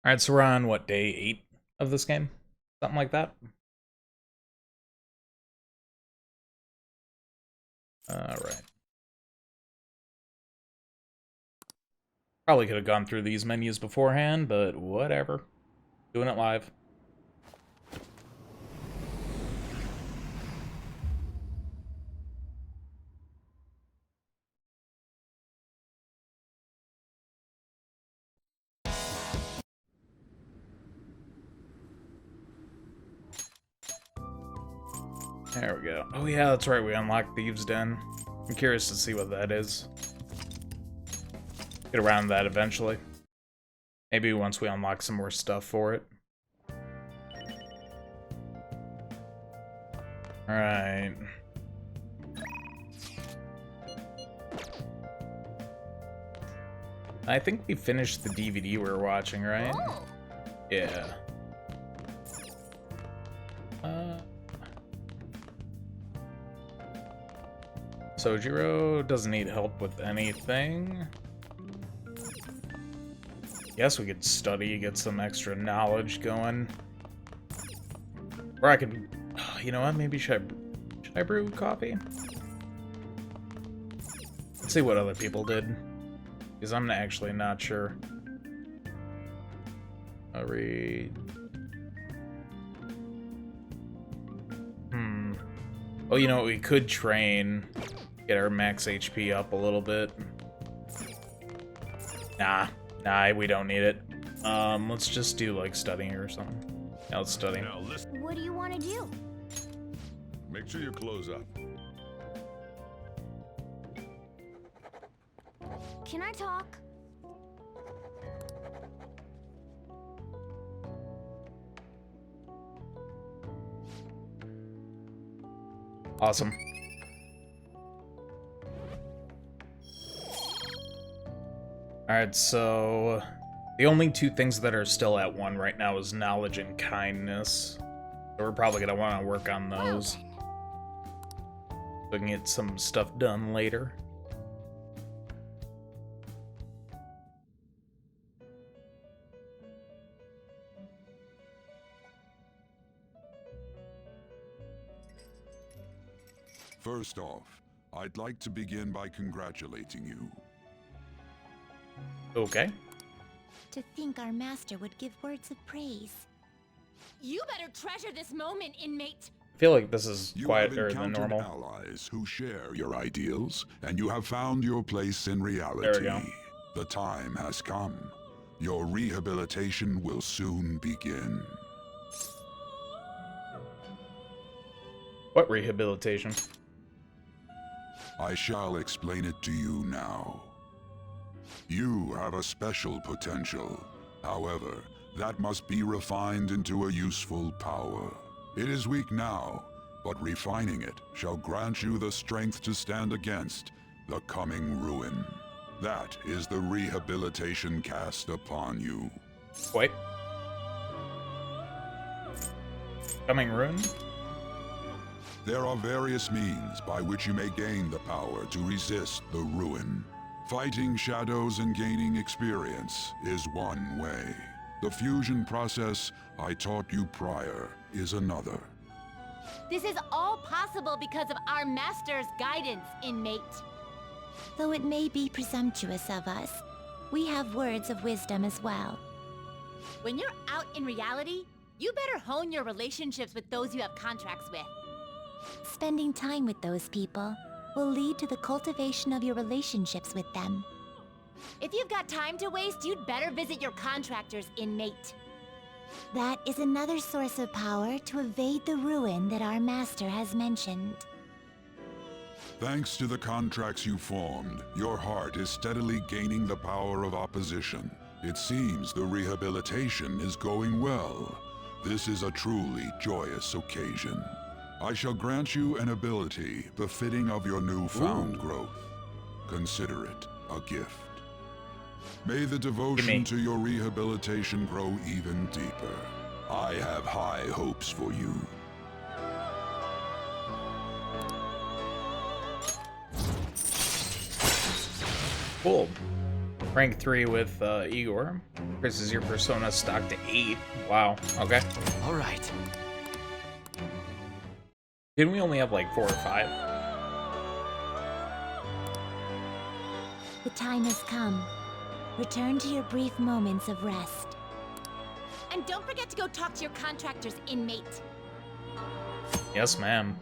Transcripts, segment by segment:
Alright, so we're on, what, day 8 of this game? Something like that? Alright. Probably could have gone through these menus beforehand, but whatever. Doing it live. There we go. Oh yeah, that's right, we unlocked Thieves' Den. I'm curious to see what that is. Get around that eventually. Maybe once we unlock some more stuff for it. Alright. I think we finished the DVD we were watching, right? Oh. Yeah. Sojiro doesn't need help with anything. Guess we could study, get some extra knowledge going. Or I could, you know what, maybe should I brew coffee? Let's see what other people did. Because I'm actually not sure. I'll read. Oh, you know what, we could train. Get our max HP up a little bit. Nah, we don't need it. Let's just do like studying or something. Yeah, let's study. Now listen. What do you want to do? Make sure you close up. Can I talk? Awesome. Alright, so the only two things that are still at 1 right now is knowledge and kindness. So we're probably gonna want to work on those. So we can get some stuff done later. First off, I'd like to begin by congratulating you. Okay. To think our master would give words of praise. You better treasure this moment, inmate. I feel like this is You quieter have than encountered normal. allies who share your ideals, and you have found your place in reality. There we go. The time has come. Your rehabilitation will soon begin. What rehabilitation? I shall explain it to you now. You have a special potential. However, that must be refined into a useful power. It is weak now, but refining it shall grant you the strength to stand against the coming ruin. That is the rehabilitation cast upon you. Wait. Coming ruin? There are various means by which you may gain the power to resist the ruin. Fighting shadows and gaining experience is one way. The fusion process I taught you prior is another. This is all possible because of our master's guidance, inmate. Though it may be presumptuous of us, we have words of wisdom as well. When you're out in reality, you better hone your relationships with those you have contracts with. Spending time with those people will lead to the cultivation of your relationships with them. If you've got time to waste, you'd better visit your contractors, inmate. That is another source of power to evade the ruin that our master has mentioned. Thanks to the contracts you formed, your heart is steadily gaining the power of opposition. It seems the rehabilitation is going well. This is a truly joyous occasion. I shall grant you an ability befitting of your newfound growth. Consider it a gift. May the devotion to your rehabilitation grow even deeper. I have high hopes for you. Cool. Rank 3 with Igor. Increases your persona stock to 8. Wow, okay. All right. Didn't we only have like 4 or 5? The time has come. Return to your brief moments of rest. And don't forget to go talk to your contractor's inmate. Yes, ma'am.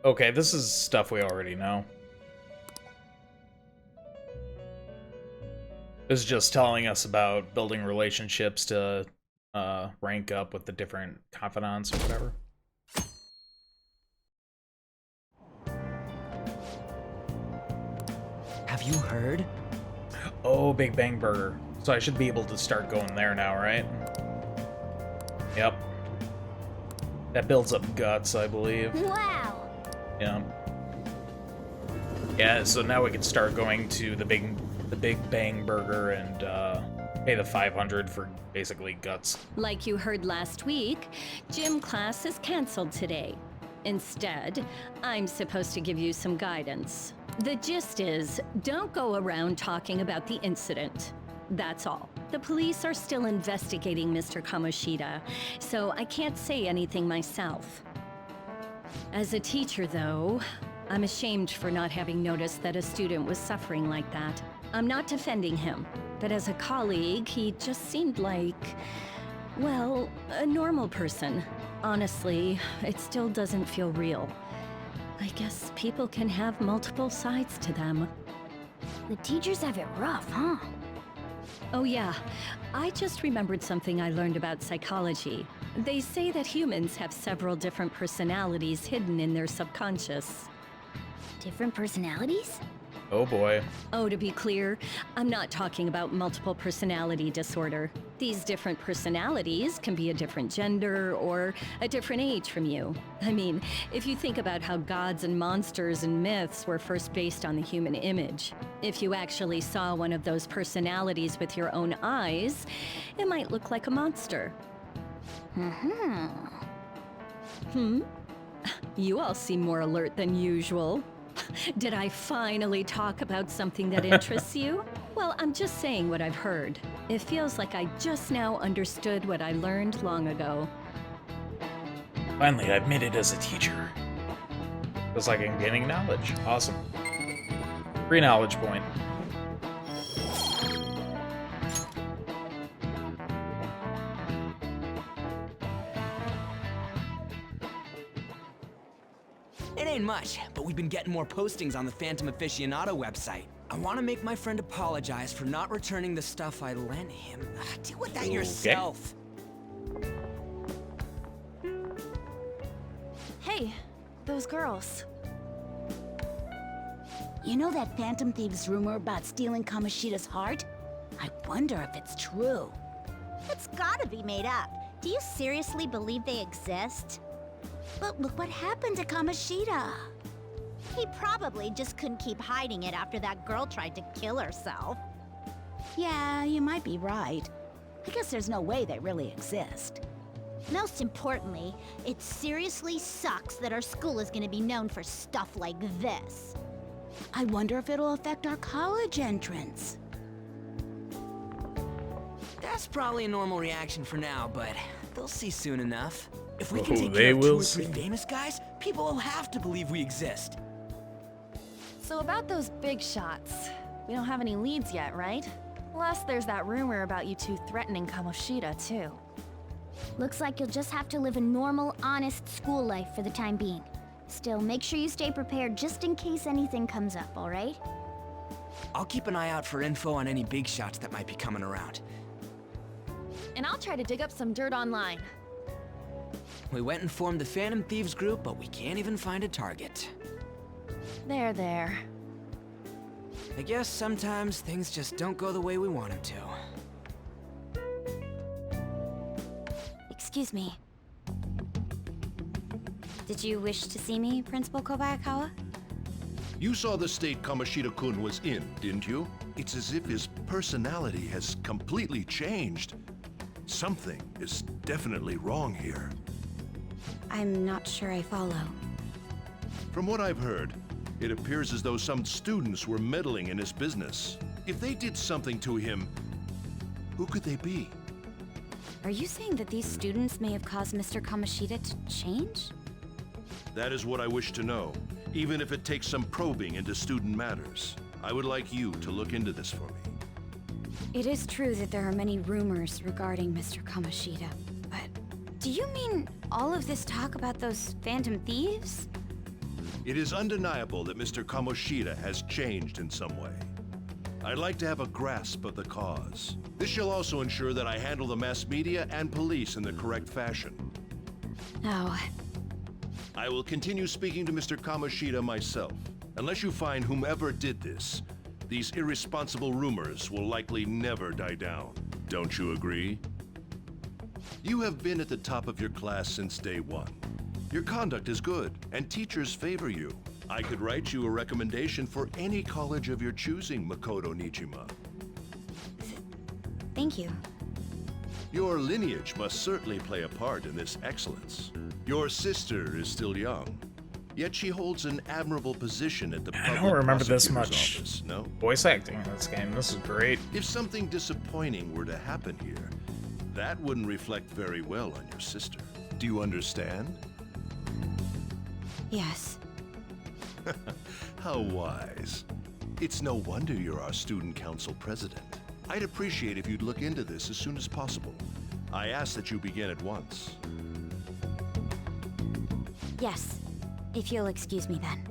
Okay, this is stuff we already know. This is just telling us about building relationships to rank up with the different confidants or whatever. Have you heard? Oh, Big Bang Burger. So I should be able to start going there now, right? Yep. That builds up guts, I believe. Wow! Yeah. Yeah, so now we can start going to the Big Bang Burger and pay the 500 for basically guts. Like you heard last week, gym class is canceled today. Instead, I'm supposed to give you some guidance. The gist is, don't go around talking about the incident. That's all. The police are still investigating Mr. Kamoshida, so I can't say anything myself. As a teacher, though, I'm ashamed for not having noticed that a student was suffering like that. I'm not defending him, but as a colleague, he just seemed like, well, a normal person. Honestly, it still doesn't feel real. I guess people can have multiple sides to them. The teachers have it rough, huh? Oh yeah, I just remembered something I learned about psychology. They say that humans have several different personalities hidden in their subconscious. Different personalities? Oh boy. Oh, to be clear, I'm not talking about multiple personality disorder. These different personalities can be a different gender or a different age from you. I mean, if you think about how gods and monsters and myths were first based on the human image, if you actually saw one of those personalities with your own eyes, it might look like a monster. You all seem more alert than usual. Did I finally talk about something that interests you? Well, I'm just saying what I've heard. It feels like I just now understood what I learned long ago. Finally, I've made it as a teacher. Feels like I'm gaining knowledge. Awesome. Free knowledge point. It ain't much, but we've been getting more postings on the Phantom Aficionado website. I want to make my friend apologize for not returning the stuff I lent him. Deal with that Okay. yourself. Hey, those girls. You know that Phantom Thieves rumor about stealing Kamoshida's heart? I wonder if it's true. It's gotta be made up. Do you seriously believe they exist? But look what happened to Kamoshida. He probably just couldn't keep hiding it after that girl tried to kill herself. Yeah, you might be right. I guess there's no way they really exist. Most importantly, it seriously sucks that our school is gonna be known for stuff like this. I wonder if it'll affect our college entrance. That's probably a normal reaction for now, but they'll see soon enough. If we Oh, can take they care of 2 will or 3 see. famous guys, people will have to believe we exist. So about those big shots, we don't have any leads yet, right? Plus, there's that rumor about you two threatening Kamoshida, too. Looks like you'll just have to live a normal, honest school life for the time being. Still, make sure you stay prepared just in case anything comes up, alright? I'll keep an eye out for info on any big shots that might be coming around. And I'll try to dig up some dirt online. We went and formed the Phantom Thieves group, but we can't even find a target. There. I guess sometimes things just don't go the way we want them to. Excuse me. Did you wish to see me, Principal Kobayakawa? You saw the state Kamoshida-kun was in, didn't you? It's as if his personality has completely changed. Something is definitely wrong here. I'm not sure I follow. From what I've heard, it appears as though some students were meddling in his business. If they did something to him, who could they be? Are you saying that these students may have caused Mr. Kamoshida to change? That is what I wish to know, even if it takes some probing into student matters. I would like you to look into this for me. It is true that there are many rumors regarding Mr. Kamoshida, but do you mean all of this talk about those Phantom Thieves? It is undeniable that Mr. Kamoshida has changed in some way. I'd like to have a grasp of the cause. This shall also ensure that I handle the mass media and police in the correct fashion. Oh, I will continue speaking to Mr. Kamoshida myself. Unless you find whomever did this, these irresponsible rumors will likely never die down. Don't you agree? You have been at the top of your class since day one. Your conduct is good, and teachers favor you. I could write you a recommendation for any college of your choosing, Makoto Nijima. thank you. Your lineage must certainly play a part in this excellence. Your sister is still young, yet she holds an admirable position at the I public don't remember this prosecutor's much office, no? voice acting in this game. This is great. If something disappointing were to happen here, that wouldn't reflect very well on your sister. Do you understand? Yes. How wise. It's no wonder you're our student council president. I'd appreciate if you'd look into this as soon as possible. I ask that you begin at once. Yes. If you'll excuse me then.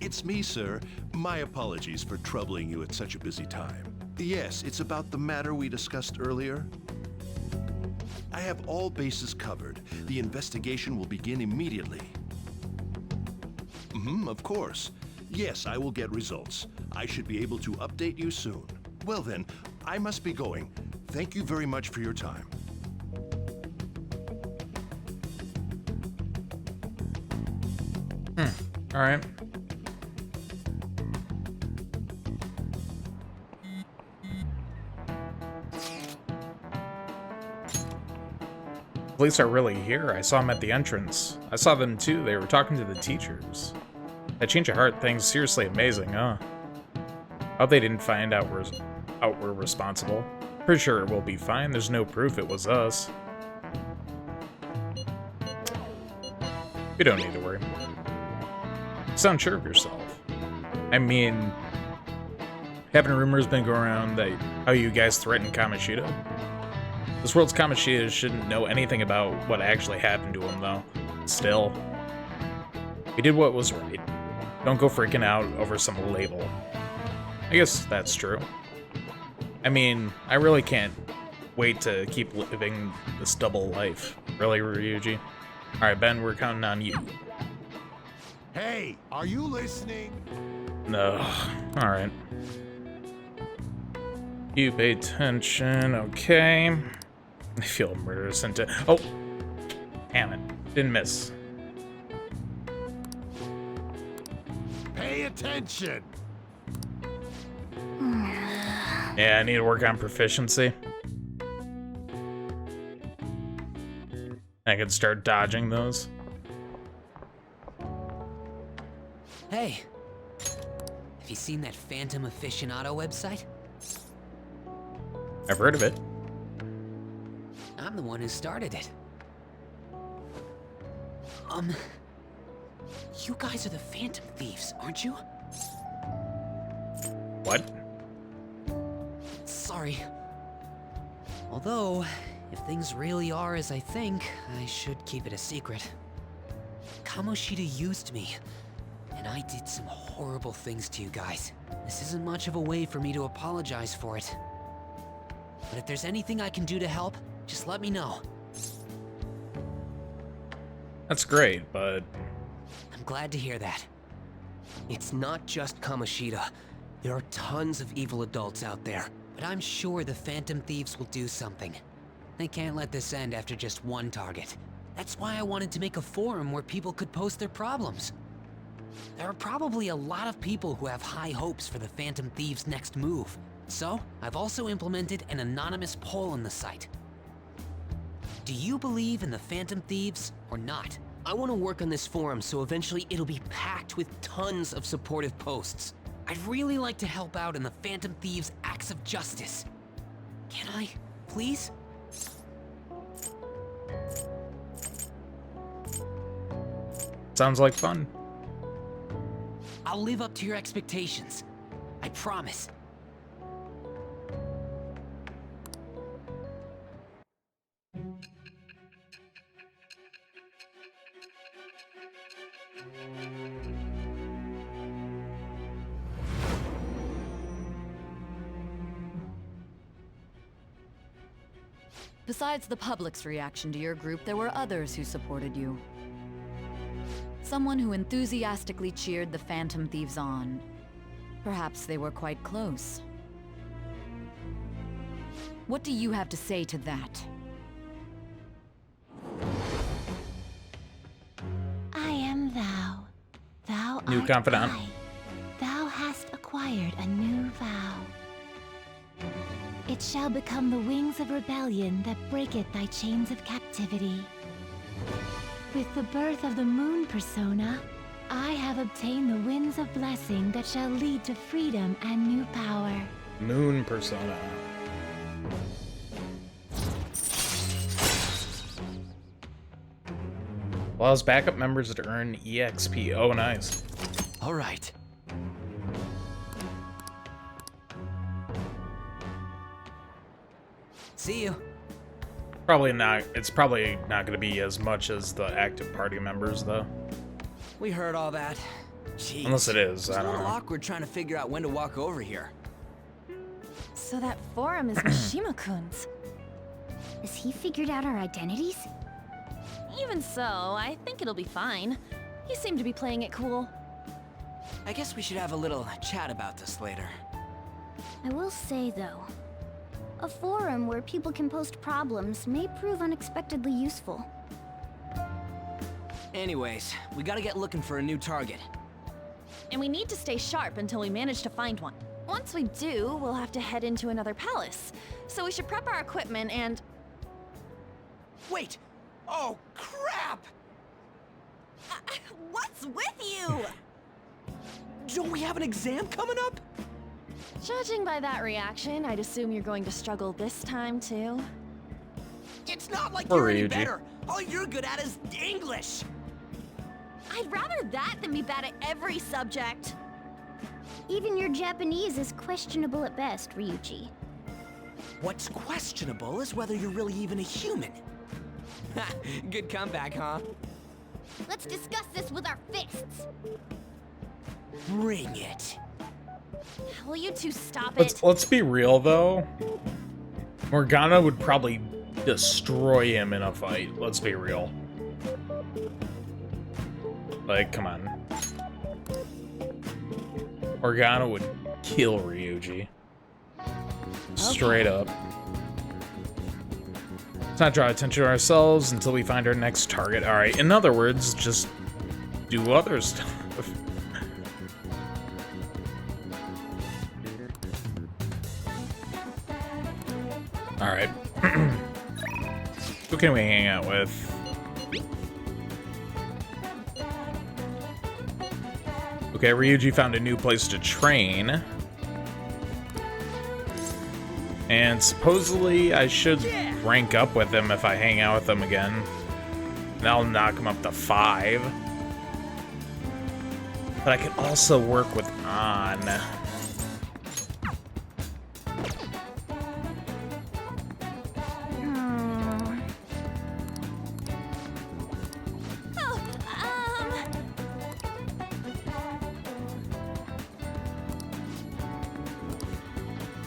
It's me, sir. My apologies for troubling you at such a busy time. Yes, it's about the matter we discussed earlier. I have all bases covered. The investigation will begin immediately. Of course. Yes, I will get results. I should be able to update you soon. Well then, I must be going. Thank you very much for your time. All right. Police are really here. I saw them at the entrance. I saw them too. They were talking to the teachers. That change of heart thing's seriously amazing, huh? I hope they didn't find out we're responsible. Pretty sure we'll be fine. There's no proof it was us. You don't need to worry. You sound sure of yourself. I mean, haven't rumors been going around that how you guys threatened Kamoshida? This world's Kamoshida shouldn't know anything about what actually happened to him, though. Still, we did what was right. Don't go freaking out over some label. I guess that's true. I mean, I really can't wait to keep living this double life. Really, Ryuji? Alright, Ben, we're counting on you. Hey, are you listening? No. Alright. You pay attention, okay. I feel murderous into. Oh! Damn it. Didn't miss. Pay attention. Yeah, I need to work on proficiency. I could start dodging those. Hey, have you seen that Phantom Aficionado website? I've heard of it. I'm the one who started it. You guys are the Phantom Thieves, aren't you? What? Sorry. Although, if things really are as I think, I should keep it a secret. Kamoshida used me, and I did some horrible things to you guys. This isn't much of a way for me to apologize for it. But if there's anything I can do to help, just let me know. That's great, but I'm glad to hear that. It's not just Kamoshida. There are tons of evil adults out there. But I'm sure the Phantom Thieves will do something. They can't let this end after just one target. That's why I wanted to make a forum where people could post their problems. There are probably a lot of people who have high hopes for the Phantom Thieves' next move. So, I've also implemented an anonymous poll on the site. Do you believe in the Phantom Thieves or not? I want to work on this forum so eventually it'll be packed with tons of supportive posts. I'd really like to help out in the Phantom Thieves' acts of justice. Can I, please? Sounds like fun. I'll live up to your expectations. I promise. Besides the public's reaction to your group, there were others who supported you. Someone who enthusiastically cheered the Phantom Thieves on. Perhaps they were quite close. What do you have to say to that? I am thou. Thou New art confidant. I. Thou hast acquired a new vow. It shall become the wings of rebellion that breaketh thy chains of captivity. With the birth of the moon persona, I have obtained the winds of blessing that shall lead to freedom and new power. Moon persona. Allows backup members to earn EXP. Oh, nice. All right. See you. Probably not. It's probably not going to be as much as the active party members, though. We heard all that. Jeez. Unless it is. It's I a don't little know. awkward trying to figure out when to walk over here. So that forum is Mishima-kun's. Has he figured out our identities? Even so, I think it'll be fine. He seemed to be playing it cool. I guess we should have a little chat about this later. I will say, though, a forum where people can post problems may prove unexpectedly useful. Anyways, we gotta get looking for a new target. And we need to stay sharp until we manage to find one. Once we do, we'll have to head into another palace. So we should prep our equipment and... Wait! Oh, crap! What's with you? Don't we have an exam coming up? Judging by that reaction, I'd assume you're going to struggle this time, too. It's not like Poor you're any Ryuji. better. All you're good at is English. I'd rather that than be bad at every subject. Even your Japanese is questionable at best, Ryuji. What's questionable is whether you're really even a human. Good comeback, huh? Let's discuss this with our fists. Bring it. Will you two stop it? Let's be real, though. Morgana would probably destroy him in a fight. Let's be real. Like, come on. Morgana would kill Ryuji. Straight up. Let's not draw attention to ourselves until we find our next target. Alright, in other words, just do other stuff. Alright. Who can we hang out with? Okay, Ryuji found a new place to train. And supposedly I should rank up with him if I hang out with him again. And I'll knock him up to 5. But I could also work with An.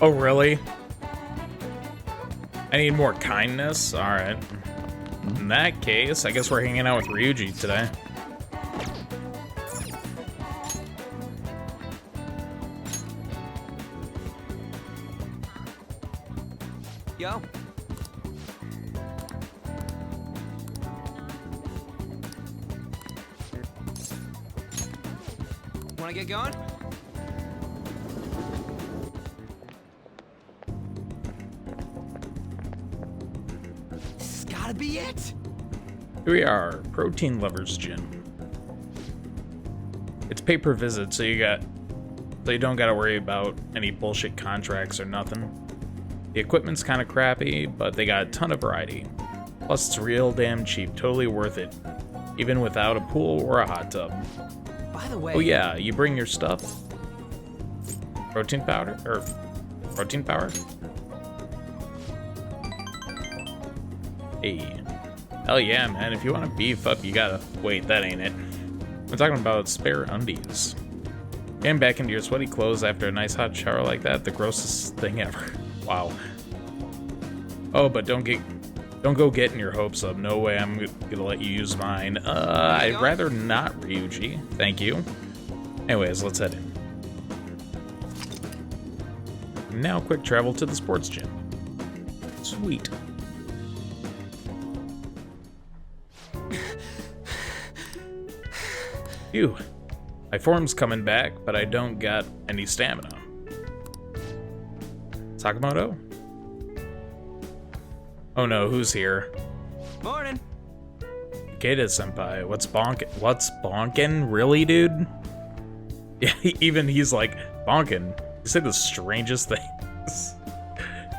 Oh, really? I need more kindness? Alright. In that case, I guess we're hanging out with Ryuji today. Yo. Wanna get going? This has gotta be it! Here we are, Protein Lovers Gym. It's pay per visit, so you don't gotta worry about any bullshit contracts or nothing. The equipment's kinda crappy, but they got a ton of variety. Plus it's real damn cheap, totally worth it. Even without a pool or a hot tub. By the way... Oh yeah, you bring your stuff? Protein powder? Or protein power? Hey. Hell yeah, man. If you want to beef up, you gotta... Wait, that ain't it. I'm talking about spare undies. Getting back into your sweaty clothes after a nice hot shower like that, the grossest thing ever. Wow. Oh, but don't go getting your hopes up. No way I'm gonna let you use mine. I'd rather not, Ryuji. Thank you. Anyways, let's head in. Now quick travel to the sports gym. Sweet. Phew. My form's coming back, but I don't got any stamina. Sakamoto? Oh no, who's here? Morning. Ikeda-senpai, what's bonkin'? Really, dude? Yeah, even he's like, bonkin'. You say the strangest things.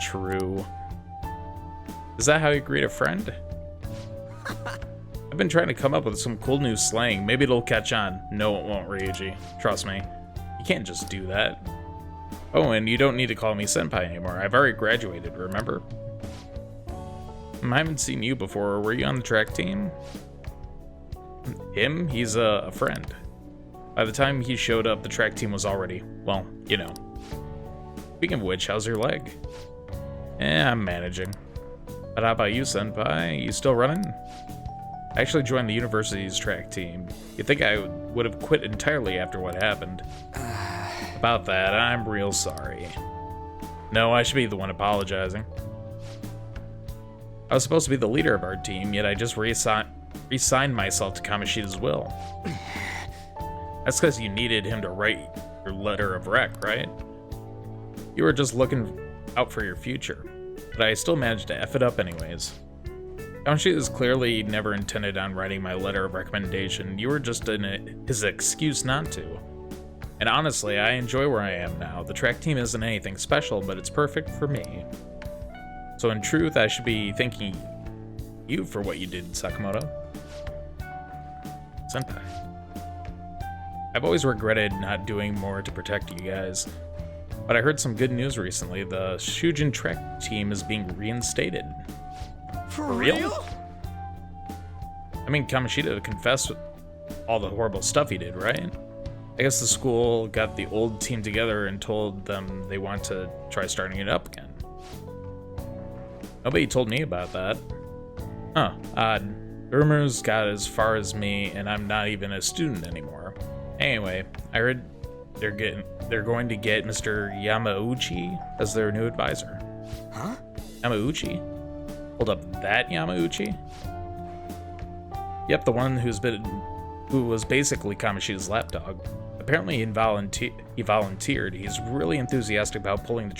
True. Is that how you greet a friend? I've been trying to come up with some cool new slang. Maybe it'll catch on. No, it won't, Ryuji. Trust me. You can't just do that. Oh, and you don't need to call me senpai anymore. I've already graduated, remember? I haven't seen you before. Were you on the track team? Him? He's a friend. By the time he showed up, the track team was already, well, you know. Speaking of which, how's your leg? I'm managing. But how about you, senpai? You still running? I actually joined the university's track team. You'd think I would have quit entirely after what happened. About that, I'm real sorry. No, I should be the one apologizing. I was supposed to be the leader of our team, yet I just re-signed myself to Kamoshida's will. That's because you needed him to write your letter of rec, right? You were just looking out for your future, but I still managed to F it up anyways. Kamoshida's clearly never intended on writing my letter of recommendation. You were just his excuse not to. And honestly, I enjoy where I am now. The track team isn't anything special, but it's perfect for me. So in truth, I should be thanking you for what you did, Sakamoto. Senpai. I've always regretted not doing more to protect you guys. But I heard some good news recently. The Shujin track team is being reinstated. For real? I mean, Kamoshida confessed all the horrible stuff he did, right? I guess the school got the old team together and told them they want to try starting it up again. Nobody told me about that. Huh, odd. The rumors got as far as me, and I'm not even a student anymore. Anyway, I heard they're going to get Mr. Yamauchi as their new advisor. Huh? Yamauchi? Hold up, that Yamauchi? Yep, the one who was basically Kamoshida's lapdog. Apparently he volunteered. He's really enthusiastic about pulling the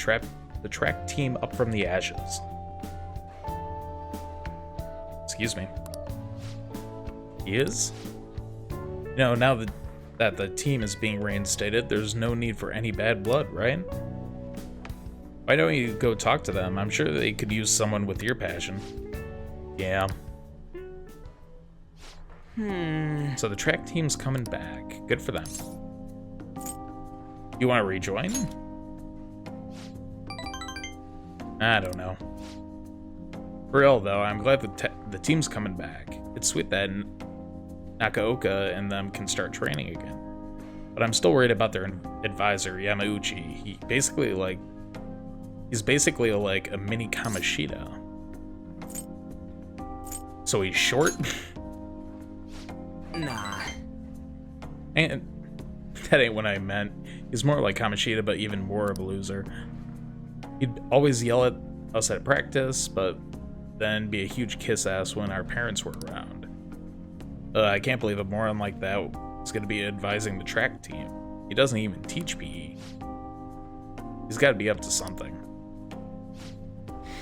track team up from the ashes. Excuse me. He is? You know, now that the team is being reinstated, there's no need for any bad blood, right? Why don't you go talk to them? I'm sure they could use someone with your passion. Yeah. So the track team's coming back. Good for them. You want to rejoin? I don't know. For real though, I'm glad the team's coming back. It's sweet that Nakaoka and them can start training again. But I'm still worried about their advisor, Yamauchi. He's basically like a mini Kamoshida. So he's short? Nah. And that ain't what I meant. He's more like Kamoshida, but even more of a loser. He'd always yell at us at practice, but then be a huge kiss-ass when our parents were around. I can't believe a moron like that is going to be advising the track team. He doesn't even teach PE. He's got to be up to something.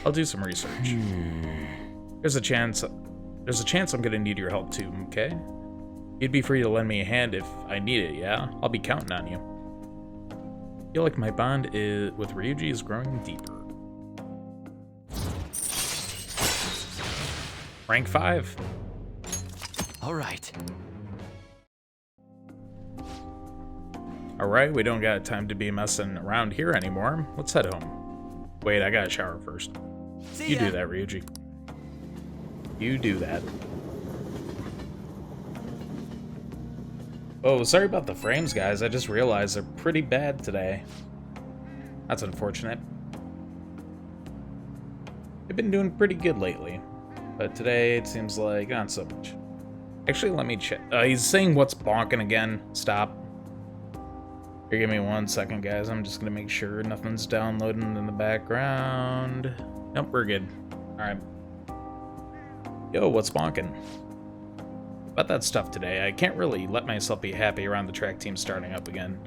I'll do some research. There's a chance I'm gonna need your help too, okay? You'd be free to lend me a hand if I need it, yeah? I'll be counting on you. I feel like my bond with Ryuji is growing deeper. Rank 5. Alright. Alright, we don't got time to be messing around here anymore. Let's head home. Wait, I gotta shower first. See You ya. do that, Ryuji. You do that. Oh, sorry about the frames, guys. I just realized they're pretty bad today. That's unfortunate. I've been doing pretty good lately, but today it seems like not so much. Actually, let me check. He's saying what's bonking again. Stop. Here, give me 1 second, guys. I'm just gonna make sure nothing's downloading in the background. Nope, we're good. Alright. Yo, what's bonking? About that stuff today, I can't really let myself be happy around the track team starting up again.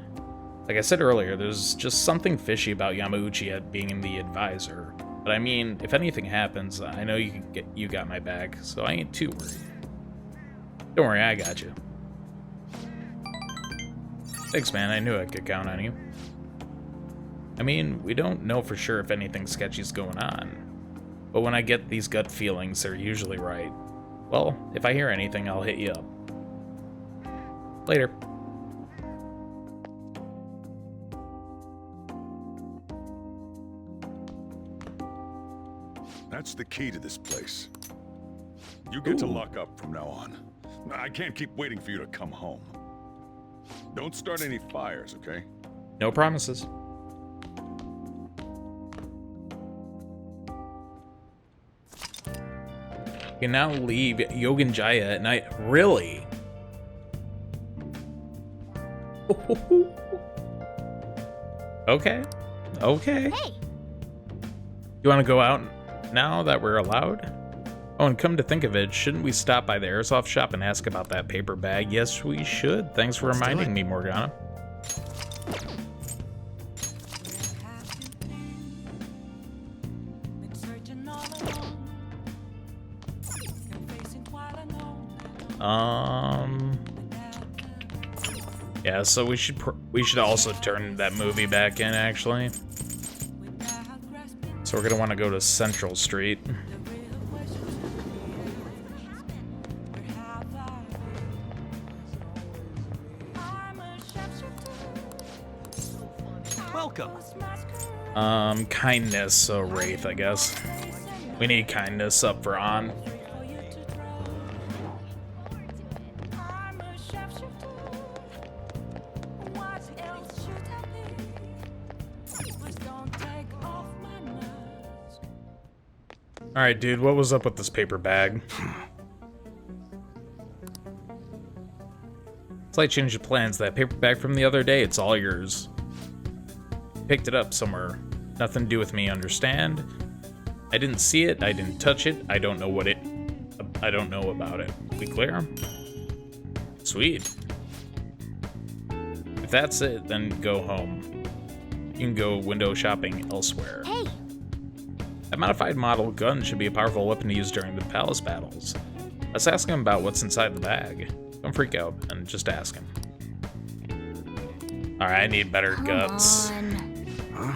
Like I said earlier, there's just something fishy about Yamauchi being the advisor. But I mean, if anything happens, I know you got my back, so I ain't too worried. Don't worry, I got you. Thanks, man. I knew I could count on you. I mean, we don't know for sure if anything sketchy's going on. But when I get these gut feelings, they're usually right. Well, if I hear anything, I'll hit you up. Later. That's the key to this place. You get to lock up from now on. I can't keep waiting for you to come home. Don't start any fires, okay? No promises. You can now leave Yogen Jaya at night. Really? Okay. Okay. Hey. You want to go out now that we're allowed? Oh, and come to think of it, shouldn't we stop by the airsoft shop and ask about that paper bag? Yes, we should. Thanks for reminding me, Morgana. Yeah, so we should also turn that movie back in, actually. So we're gonna want to go to Central Street. Welcome. Kindness, so Wraith, I guess. We need kindness up for On. Alright, dude, what was up with this paper bag? Slight change of plans. That paper bag from the other day, it's all yours. Picked it up somewhere. Nothing to do with me, understand? I didn't see it, I didn't touch it, I don't know I don't know about it. We clear? Sweet. If that's it, then go home. You can go window shopping elsewhere. Hey! That modified model gun should be a powerful weapon to use during the palace battles. Let's ask him about what's inside the bag. Don't freak out, and just ask him. Alright, I need better guts. Huh?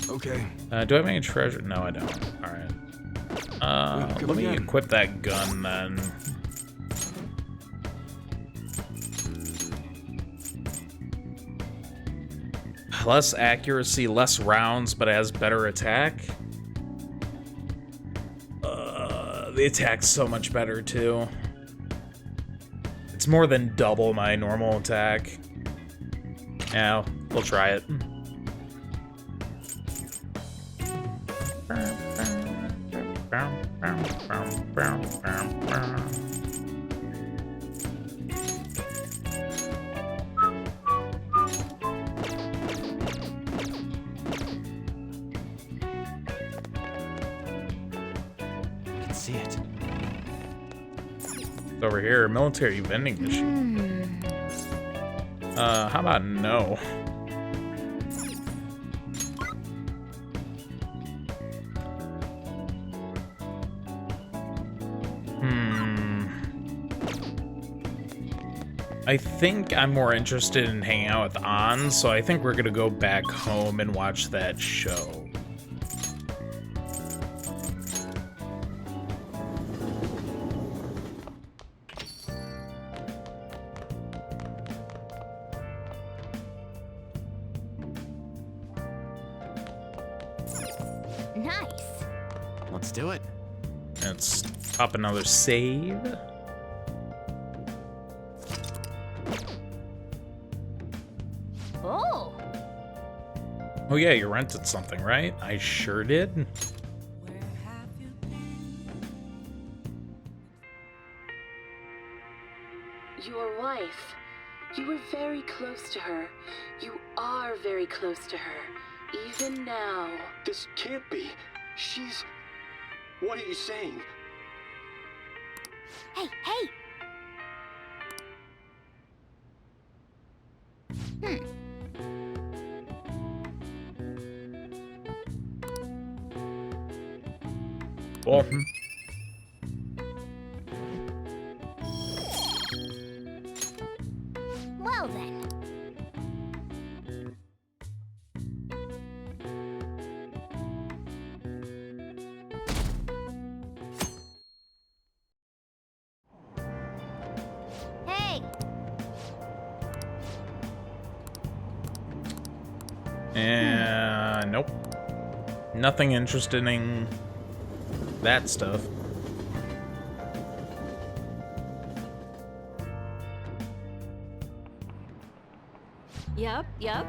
Okay. Do I have any treasure? No, I don't. Alright. Let me equip that gun, then. Less accuracy, less rounds, but it has better attack. The attack's so much better, too. It's more than double my normal attack. Yeah, we'll try it. See it. Over here, military vending machine. How about no? I think I'm more interested in hanging out with An, so I think we're gonna go back home and watch that show. Nice. Let's do it. Let's pop another save. Oh. Oh yeah, you rented something, right? I sure did. Your wife. You were very close to her. You are very close to her. Even now. This can't be. She's... What are you saying? Hey, hey! Cool. Well then. Hey! Nope. Nothing interesting in that stuff. Yep.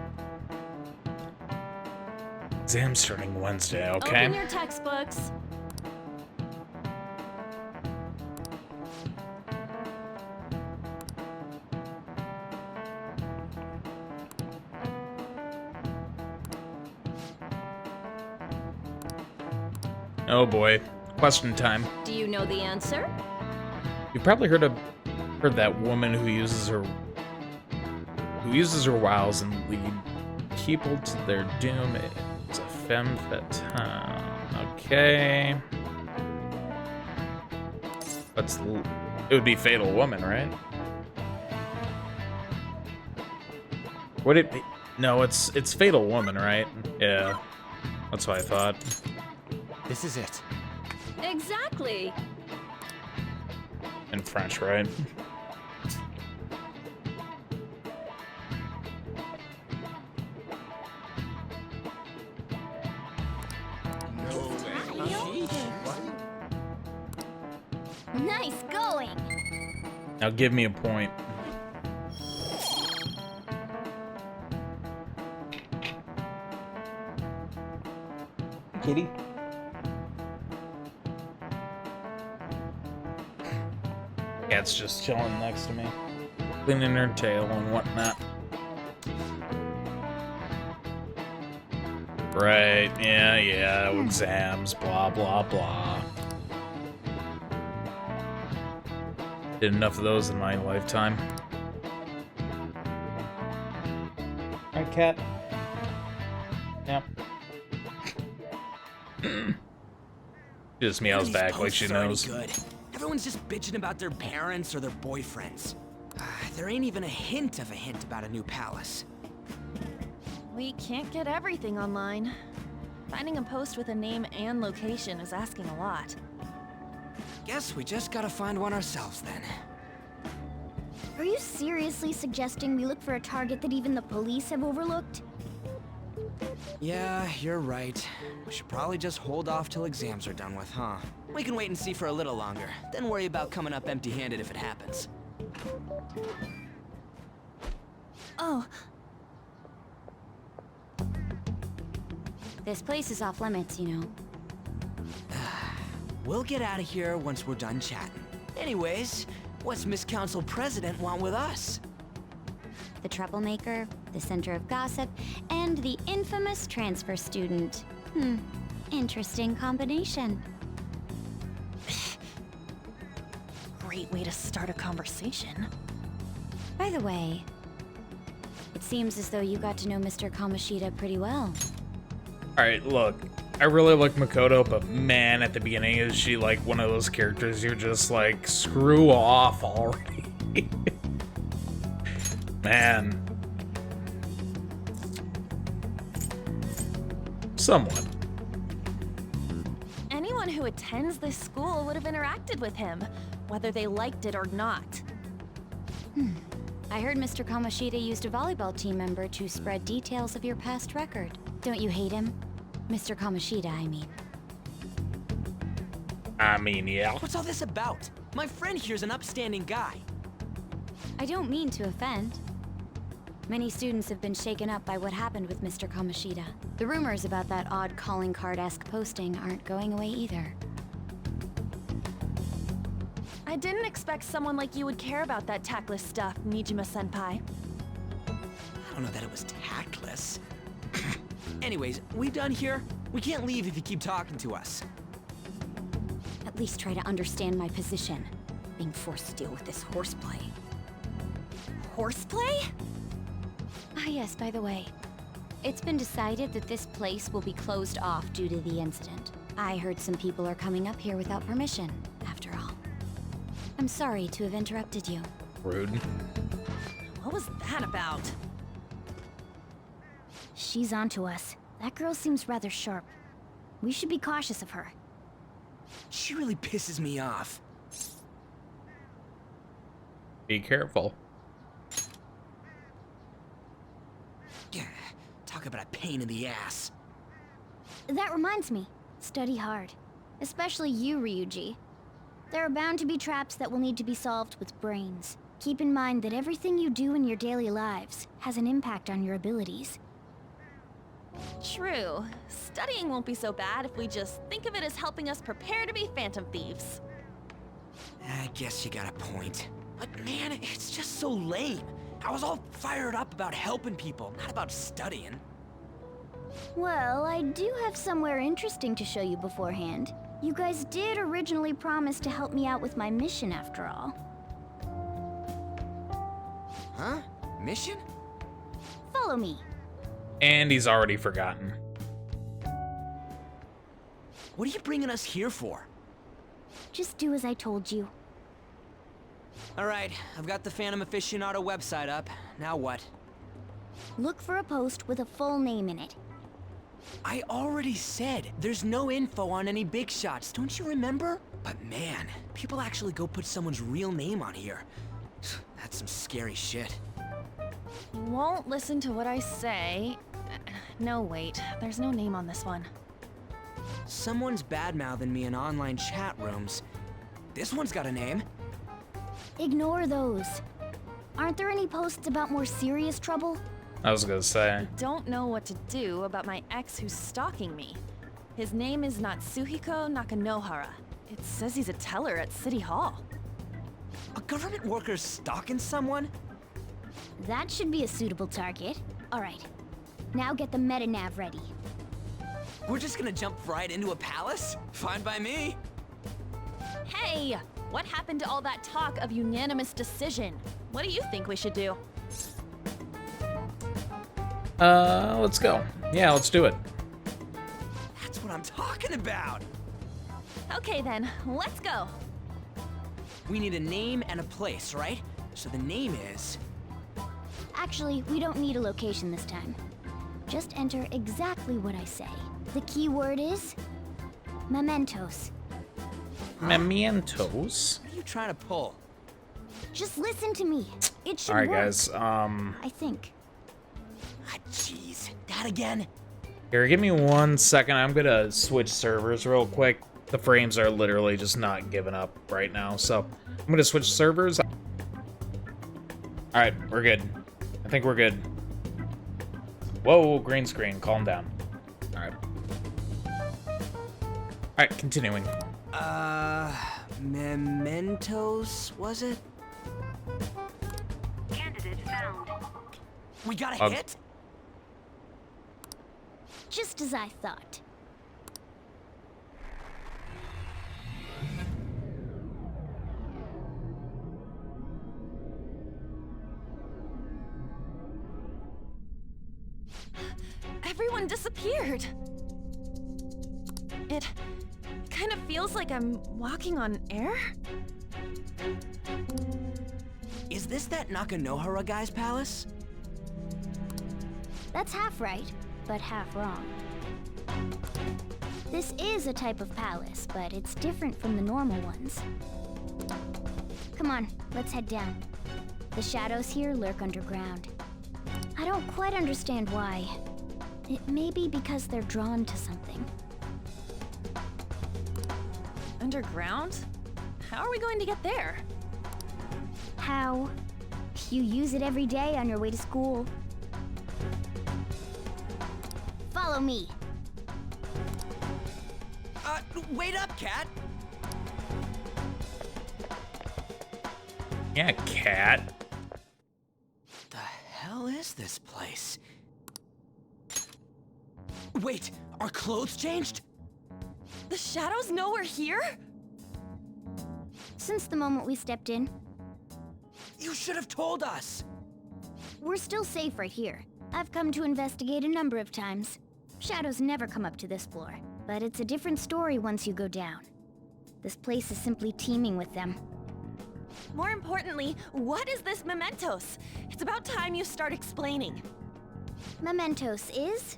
Exam's starting Wednesday, okay? Open your textbooks. Oh boy. Question time. Do you know the answer? You've probably heard that woman who uses her wiles and lead people to their doom. It's a femme fatale. Okay. It would be Fatal Woman, right? Would it be? No, it's Fatal Woman, right? Yeah. That's what I thought. This is it. Exactly. In French, right? Nice going! Now give me a point. Kitty? Cat's just chilling next to me, cleaning her tail and whatnot. Right, yeah, exams, blah, blah, blah. Did enough of those in my lifetime. Alright, cat. Yep. She just meows back like she knows. Good. Everyone's just bitching about their parents or their boyfriends. There ain't even a hint about a new palace. We can't get everything online. Finding a post with a name and location is asking a lot. Guess we just gotta find one ourselves then. Are you seriously suggesting we look for a target that even the police have overlooked? Yeah, you're right. We should probably just hold off till exams are done with, huh? We can wait and see for a little longer, then worry about coming up empty-handed if it happens. Oh. This place is off limits, you know. We'll get out of here once we're done chatting. Anyways, what's Miss Council President want with us? The troublemaker, the center of gossip, and the infamous transfer student. Interesting combination. Great way to start a conversation. By the way, It seems as though you got to know Mr. Kamoshida pretty well. Alright, look. I really like Makoto, but man, at the beginning, is she like one of those characters you're just like, screw off already. Man. Somewhat. Anyone who attends this school would have interacted with him, whether they liked it or not. I heard Mr. Kamoshida used a volleyball team member to spread details of your past record. Don't you hate him? Mr. Kamoshida, I mean. Yeah. What's all this about? My friend here's an upstanding guy. I don't mean to offend. Many students have been shaken up by what happened with Mr. Kamoshida. The rumors about that odd calling card-esque posting aren't going away either. I didn't expect someone like you would care about that tactless stuff, Nijima-senpai. I don't know that it was tactless. Anyways, we done here? We can't leave if you keep talking to us. At least try to understand my position. Being forced to deal with this horseplay. Horseplay? Ah yes, by the way. It's been decided that this place will be closed off due to the incident. I heard some people are coming up here without permission, after all. I'm sorry to have interrupted you. Rude. What was that about? She's onto us. That girl seems rather sharp. We should be cautious of her. She really pisses me off. Be careful. Yeah, talk about a pain in the ass. That reminds me. Study hard. Especially you, Ryuji. There are bound to be traps that will need to be solved with brains. Keep in mind that everything you do in your daily lives has an impact on your abilities. True. Studying won't be so bad if we just think of it as helping us prepare to be Phantom Thieves. I guess you got a point. But man, it's just so lame. I was all fired up about helping people, not about studying. Well, I do have somewhere interesting to show you beforehand. You guys did originally promise to help me out with my mission after all. Huh? Mission? Follow me. And he's already forgotten. What are you bringing us here for? Just do as I told you. Alright, I've got the Phantom Aficionado website up. Now what? Look for a post with a full name in it. I already said there's no info on any big shots, don't you remember? But man, people actually go put someone's real name on here. That's some scary shit. You won't listen to what I say. No, wait. There's no name on this one. Someone's bad-mouthing me in online chat rooms. This one's got a name. Ignore those. Aren't there any posts about more serious trouble? I was gonna say. Don't know what to do about my ex who's stalking me. His name is Natsuhiko Nakanohara. It says he's a teller at City Hall. A government worker stalking someone? That should be a suitable target. Alright. Now get the metanav ready. We're just gonna jump right into a palace? Fine by me. Hey! What happened to all that talk of unanimous decision? What do you think we should do? Let's go. Yeah, let's do it. That's what I'm talking about. Okay then, let's go. We need a name and a place, right? So the name is... Actually, we don't need a location this time. Just enter exactly what I say. The key word is... mementos. Mementos? What are you trying to pull? Just listen to me. It should Alright, work. guys, I think. Ah, jeez. That again? Here, give me 1 second. I'm gonna switch servers real quick. The frames are literally just not giving up right now, so I'm gonna switch servers. Alright, we're good. I think we're good. Whoa, green screen, calm down. Alright. Alright, continuing. Mementos, was it? Candidate found. We got a hit? Just as I thought. everyone disappeared. It kind of feels like I'm walking on air. Is this that Nakanohara guy's palace? That's half right, but half wrong. This is a type of palace, but it's different from the normal ones. Come on, let's head down. The shadows here lurk underground. I don't quite understand why. It may be because they're drawn to something. Underground? How are we going to get there? How? You use it every day on your way to school. Follow me. Wait up, Cat! Yeah, cat. The hell is this place? Wait, our clothes changed? The shadows know we're here? Since the moment we stepped in, You should have told us! we're still safe right here. I've come to investigate a number of times. Shadows never come up to this floor, but it's a different story once you go down. This place is simply teeming with them. More importantly, what is this Mementos? It's about time you start explaining. Mementos is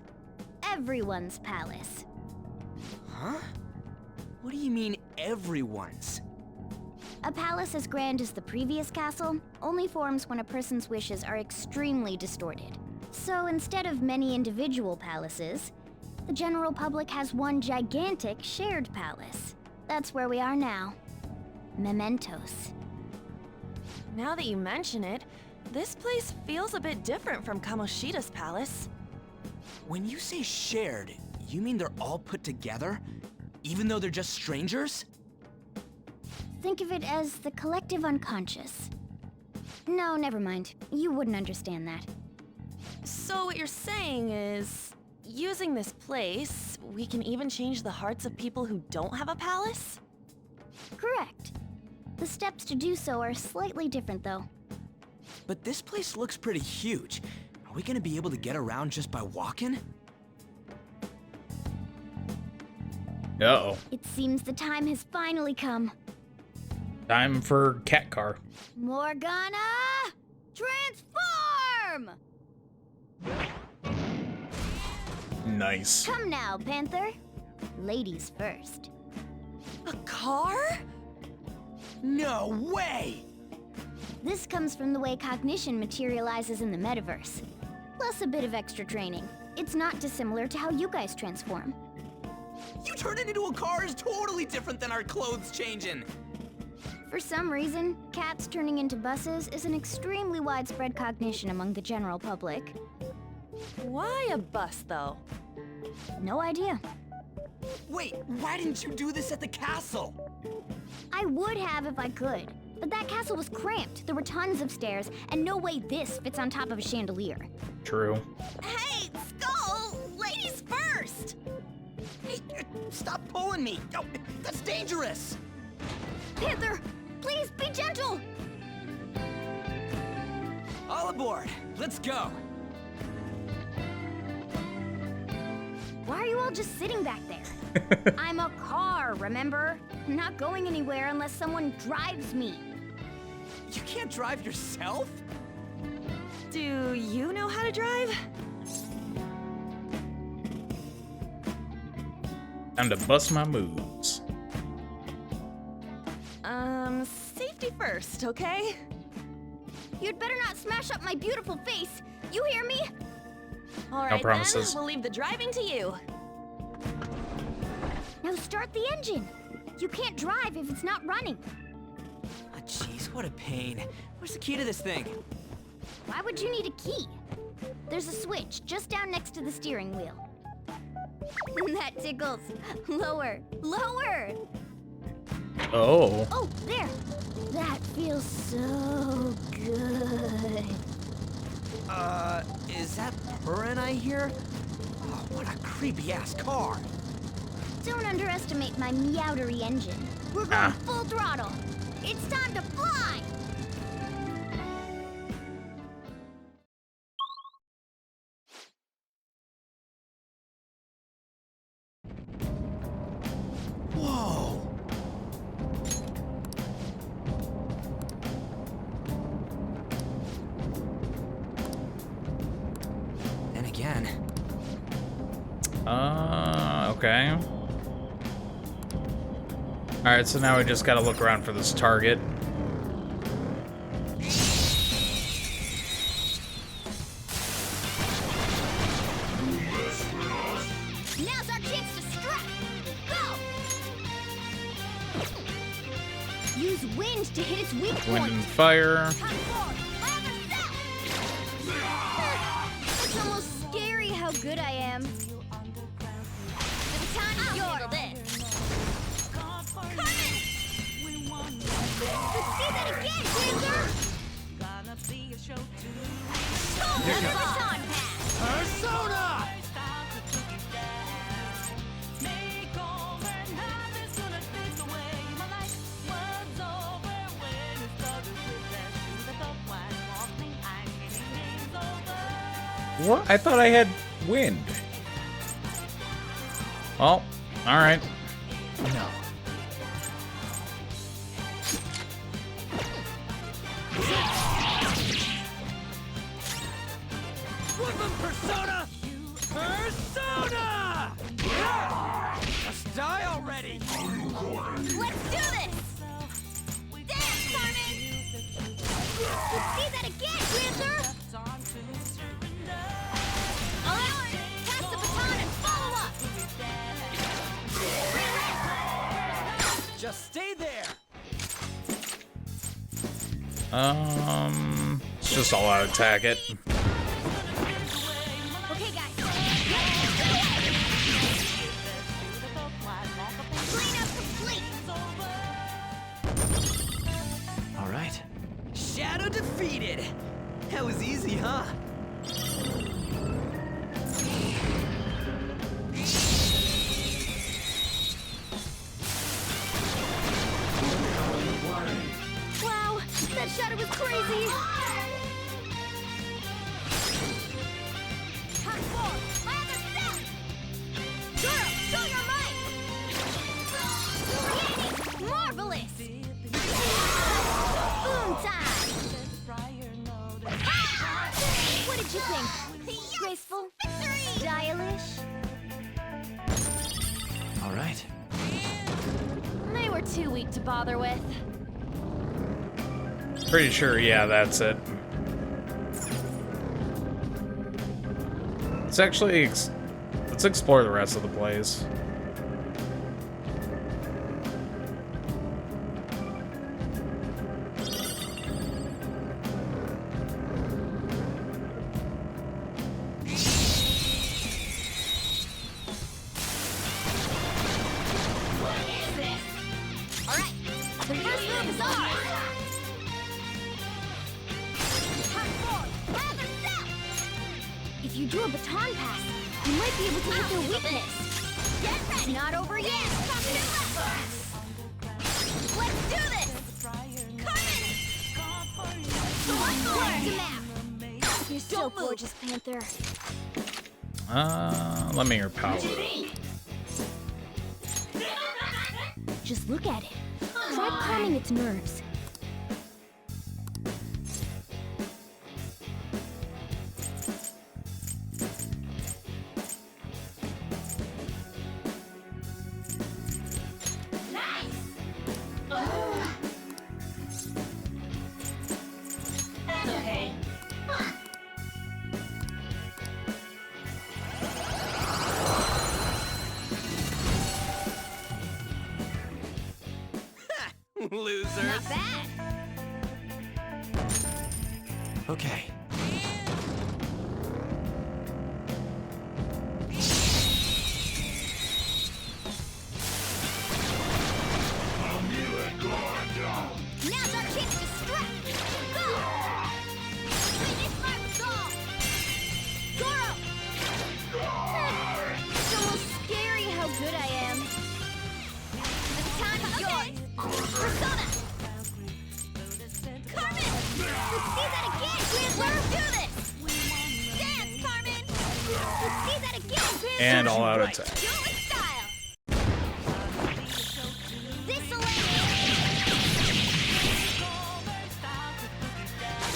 everyone's palace. Huh? What do you mean, everyone's? A palace as grand as the previous castle only forms when a person's wishes are extremely distorted. So instead of many individual palaces, the general public has one gigantic shared palace. That's where we are now. Mementos. Now that you mention it, this place feels a bit different from Kamoshida's palace. When you say shared, you mean they're all put together? Even though they're just strangers? Think of it as the collective unconscious. No, never mind. You wouldn't understand that. So what you're saying is, using this place, we can even change the hearts of people who don't have a palace? Correct. The steps to do so are slightly different, though. But this place looks pretty huge. Are we gonna be able to get around just by walking? Uh-oh. It seems the time has finally come. Time for cat car. Morgana! Transform! Nice. Come now, Panther. Ladies first. A car? No way! This comes from the way cognition materializes in the metaverse. Plus a bit of extra training. It's not dissimilar to how you guys transform. You turned it into a car is totally different than our clothes changing! For some reason, cats turning into buses is an extremely widespread cognition among the general public. Why a bus, though? No idea. Wait, why didn't you do this at the castle? I would have if I could, but that castle was cramped. There were tons of stairs, and no way this fits on top of a chandelier. True. Hey, Skull! Ladies first! Hey, stop pulling me! Oh, that's dangerous! Panther, please be gentle! All aboard! Let's go! Why are you all just sitting back there? I'm a car, remember? I'm not going anywhere unless someone drives me. You can't drive yourself? Do you know how to drive? Time to bust my moves. Safety first, okay? You'd better not smash up my beautiful face. You hear me? All right, promises. then, we'll leave the driving to you. Now start the engine. You can't drive if it's not running. Ah, jeez, what a pain. Where's the key to this thing? Why would you need a key? There's a switch just down next to the steering wheel. That tickles. Lower, lower! Oh. Oh, there! That feels so good. Is that purring I hear? Oh, what a creepy-ass car. Don't underestimate my meowdery engine. We're going full throttle. It's time to fly! can. Okay. Alright, so now we just gotta look around for this target. Now's our chance to strike! Go! Use wind to hit its weak Wind point! and fire. It's almost scary how good I am. The baton's yours. Let's see that again, Panther! Another baton pass! Persona! What? I thought I had wind. Well, alright. No. Woodland Persona! Persona! Just die already! Let's do this! Dance, Carmen! Let's see that again, Panther! Alright, pass the baton and follow up! Just stay there! Let's just all out attack it. Okay, guys. Cleanup complete! All right. Shadow defeated! That was easy, huh? Wow, that shadow was crazy! Hot four, my other self! Zoro, show your might! Yay, marvelous! Boom time! What did you think? Graceful? Stylish? All right. They were too weak to bother with. Pretty sure, yeah, that's it. Let's actually let's explore the rest of the place. Alright, the first move is ours! Hot four, my other self! If you do a baton pass, you might be able to hit their weakness. Get ready! Not over yet! Let's do this! Carmen! Where's the map? You're so gorgeous, Panther. Let me hear power. Just look at it. Try calming its nerves. Losers. Not bad. Okay. Now's our chance to strike! Go! Finish my resolve! Goro! It's almost scary how good I am. The baton's yours! Persona! Carmen! Let's see that again, Gwizzler! Do this! Dance, Carmen! Let's see that again, Gwizzler! And all out attack. Do it with style! This'll end it!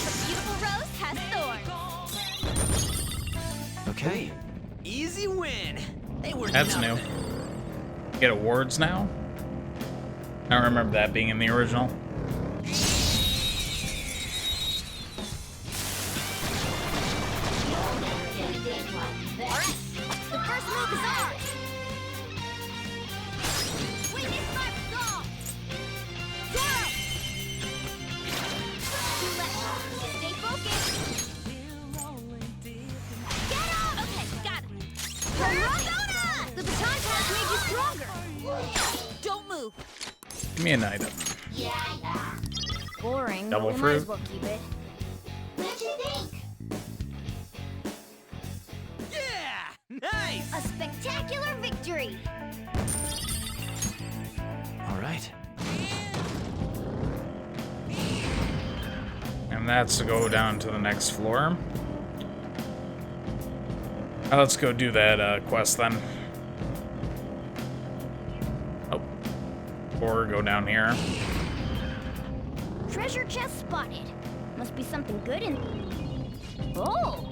The beautiful rose has thorns! Okay. Easy win. They were That's new. nothing. Get awards now? I don't remember that being in the original. The first move is ours! Witness my resolve! Zoro! Two left. Stay focused! Get up! Okay, got it. Persona! The baton pass made you stronger! Don't move! Give me an item. Boring, Double but we might fruit. as well keep it. What'd you think? Nice! A spectacular victory! All right. And that's to go down to the next floor. Let's go do that quest then. Oh. Or go down here. Treasure chest spotted. Must be something good in... Oh!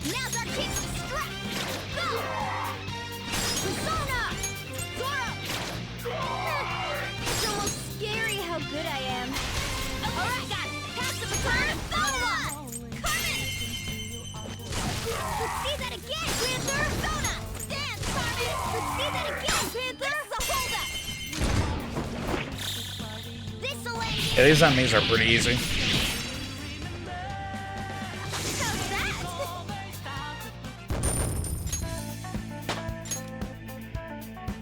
Now's our chance to strike! Go! Persona! Zoro! It's almost scary how good I am. Alright, got it! Pass the baton! Persona! Carmen! Let's see that again, Panther! Persona! Dance, Carmen! Let's see that again, Panther! This is a holdup! This'll end it! Yeah, these enemies are pretty easy. How's that?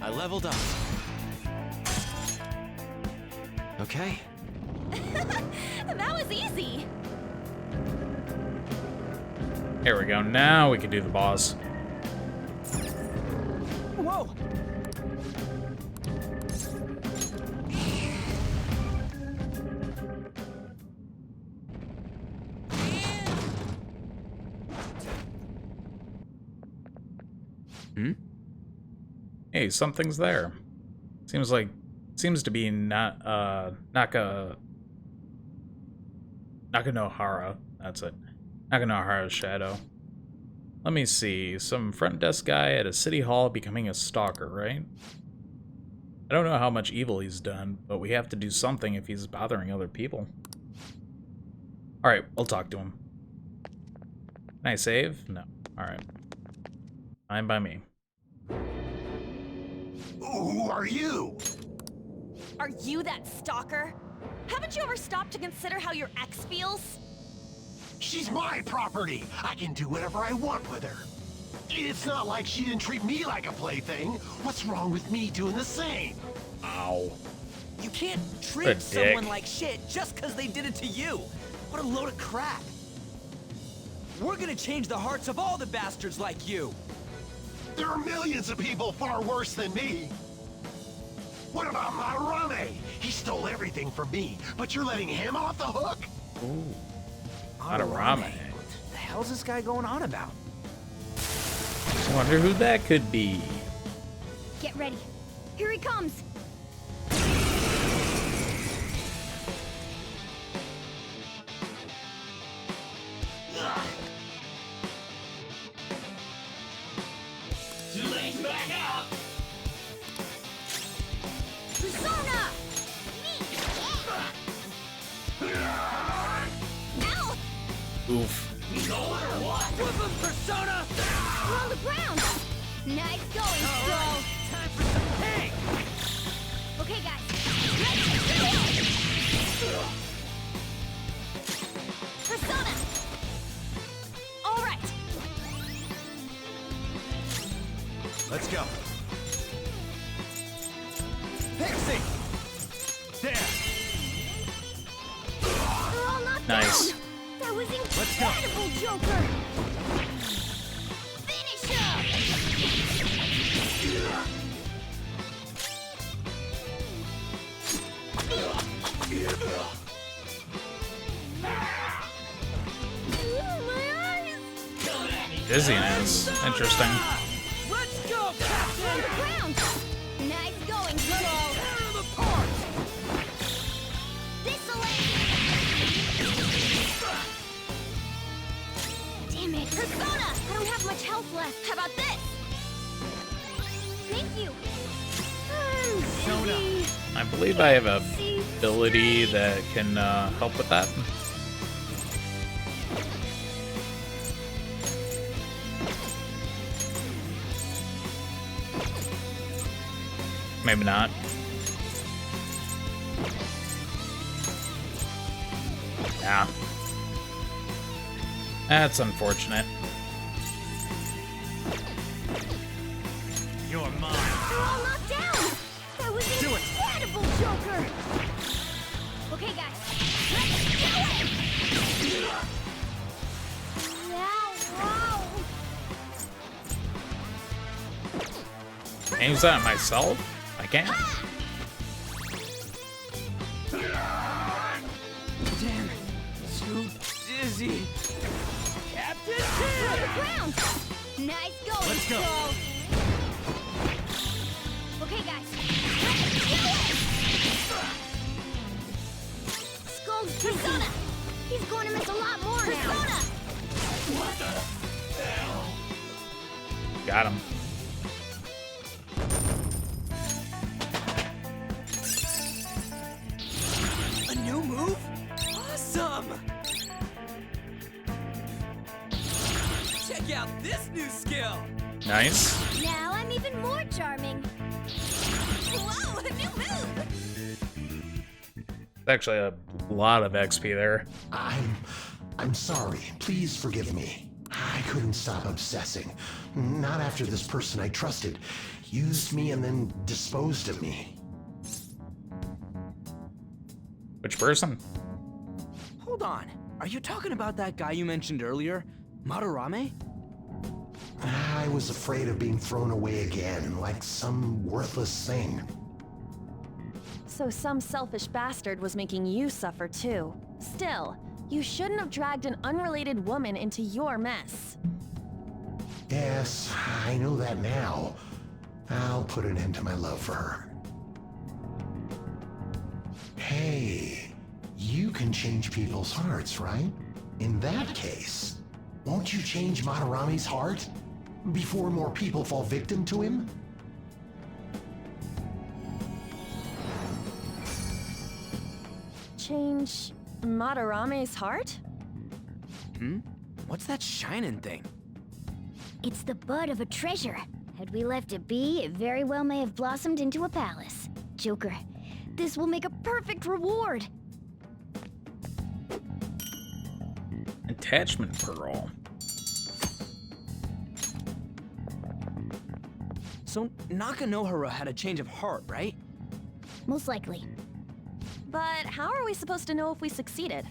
I leveled up. Okay. That was easy. Here we go. Now we can do the boss. Whoa! Hey, something's there. Seems to be Nakanohara. That's it. Nakanohara's shadow. Let me see. Some front desk guy at a city hall becoming a stalker, right? I don't know how much evil he's done, but we have to do something if he's bothering other people. Alright, we'll talk to him. Can I save? No. Alright. Fine by me. Who are you? Are you that stalker? Haven't you ever stopped to consider how your ex feels? She's my property. I can do whatever I want with her. It's not like she didn't treat me like a plaything. What's wrong with me doing the same? Ow. You can't What a treat someone dick. like shit just because they did it to you. What a load of crap. We're gonna change the hearts of all the bastards like you. There are millions of people far worse than me. What about Madarame? He stole everything from me, but you're letting him off the hook? Ooh. Madarame. What the hell's this guy going on about? I wonder who that could be. Get ready. Here he comes. Persona! Ow! Oof. Whip him, Persona! We're on the ground! Nice going, Stroll! Time for some pink! Okay, guys. Ready? Persona! All right. Let's go. Pixie! There! They're all knocked Nice. down! That was Let's go. incredible, Joker! Dizziness. Interesting. Let's go, Captain! Ground! Nice going, Bruno! Tear them apart! This'll Damn it! Persona! I don't have much health left. How about this? Thank you! I'm dizzy. I believe I have a ability that can help with that. Maybe not. Yeah. That's unfortunate. You're mine. They're all knocked down! That was incredible, Joker! Okay, guys. Let's do it! Wow! Can I use that on myself? I can't. Damn, so dizzy. Captain To here! the ground! Nice going, Let's go. Skull. Okay, guys. Let's do it! Skull's Persona! He's going to miss a lot more now! Got him. A new move? Awesome! Check out this new skill! Nice. Now I'm even more charming. Whoa, a new move! It's actually a lot of XP there. I'm sorry. Please forgive me. I couldn't stop obsessing. Not after this person I trusted used me and then disposed of me. Which person? Hold on. Are you talking about that guy you mentioned earlier? Madarame? I was afraid of being thrown away again, like some worthless thing. So some selfish bastard was making you suffer too. Still, you shouldn't have dragged an unrelated woman into your mess. Yes, I know that now. I'll put an end to my love for her. Hey, you can change people's hearts, right? In that case, won't you change Madarame's heart before more people fall victim to him? Change Madarame's heart? Hmm? What's that shining thing? It's the bud of a treasure. Had we left it be, it very well may have blossomed into a palace. Joker, this will make a perfect reward. Attachment pearl. So Nakanohara had a change of heart, right? Most likely. But how are we supposed to know if we succeeded?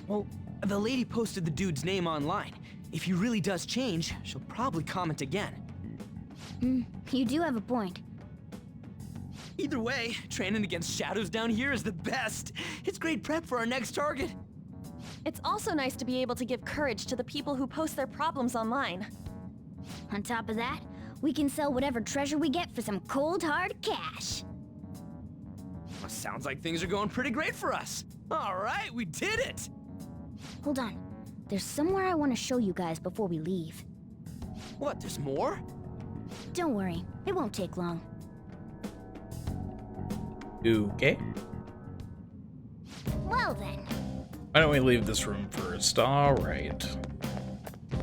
Well, the lady posted the dude's name online. If he really does change, she'll probably comment again. You do have a point. Either way, training against shadows down here is the best. It's great prep for our next target. It's also nice to be able to give courage to the people who post their problems online. On top of that, we can sell whatever treasure we get for some cold hard cash. Well, sounds like things are going pretty great for us. All right, we did it! Hold on. There's somewhere I want to show you guys before we leave. What, there's more? Don't worry, it won't take long. Okay. Well then. Why don't we leave this room first? Alright.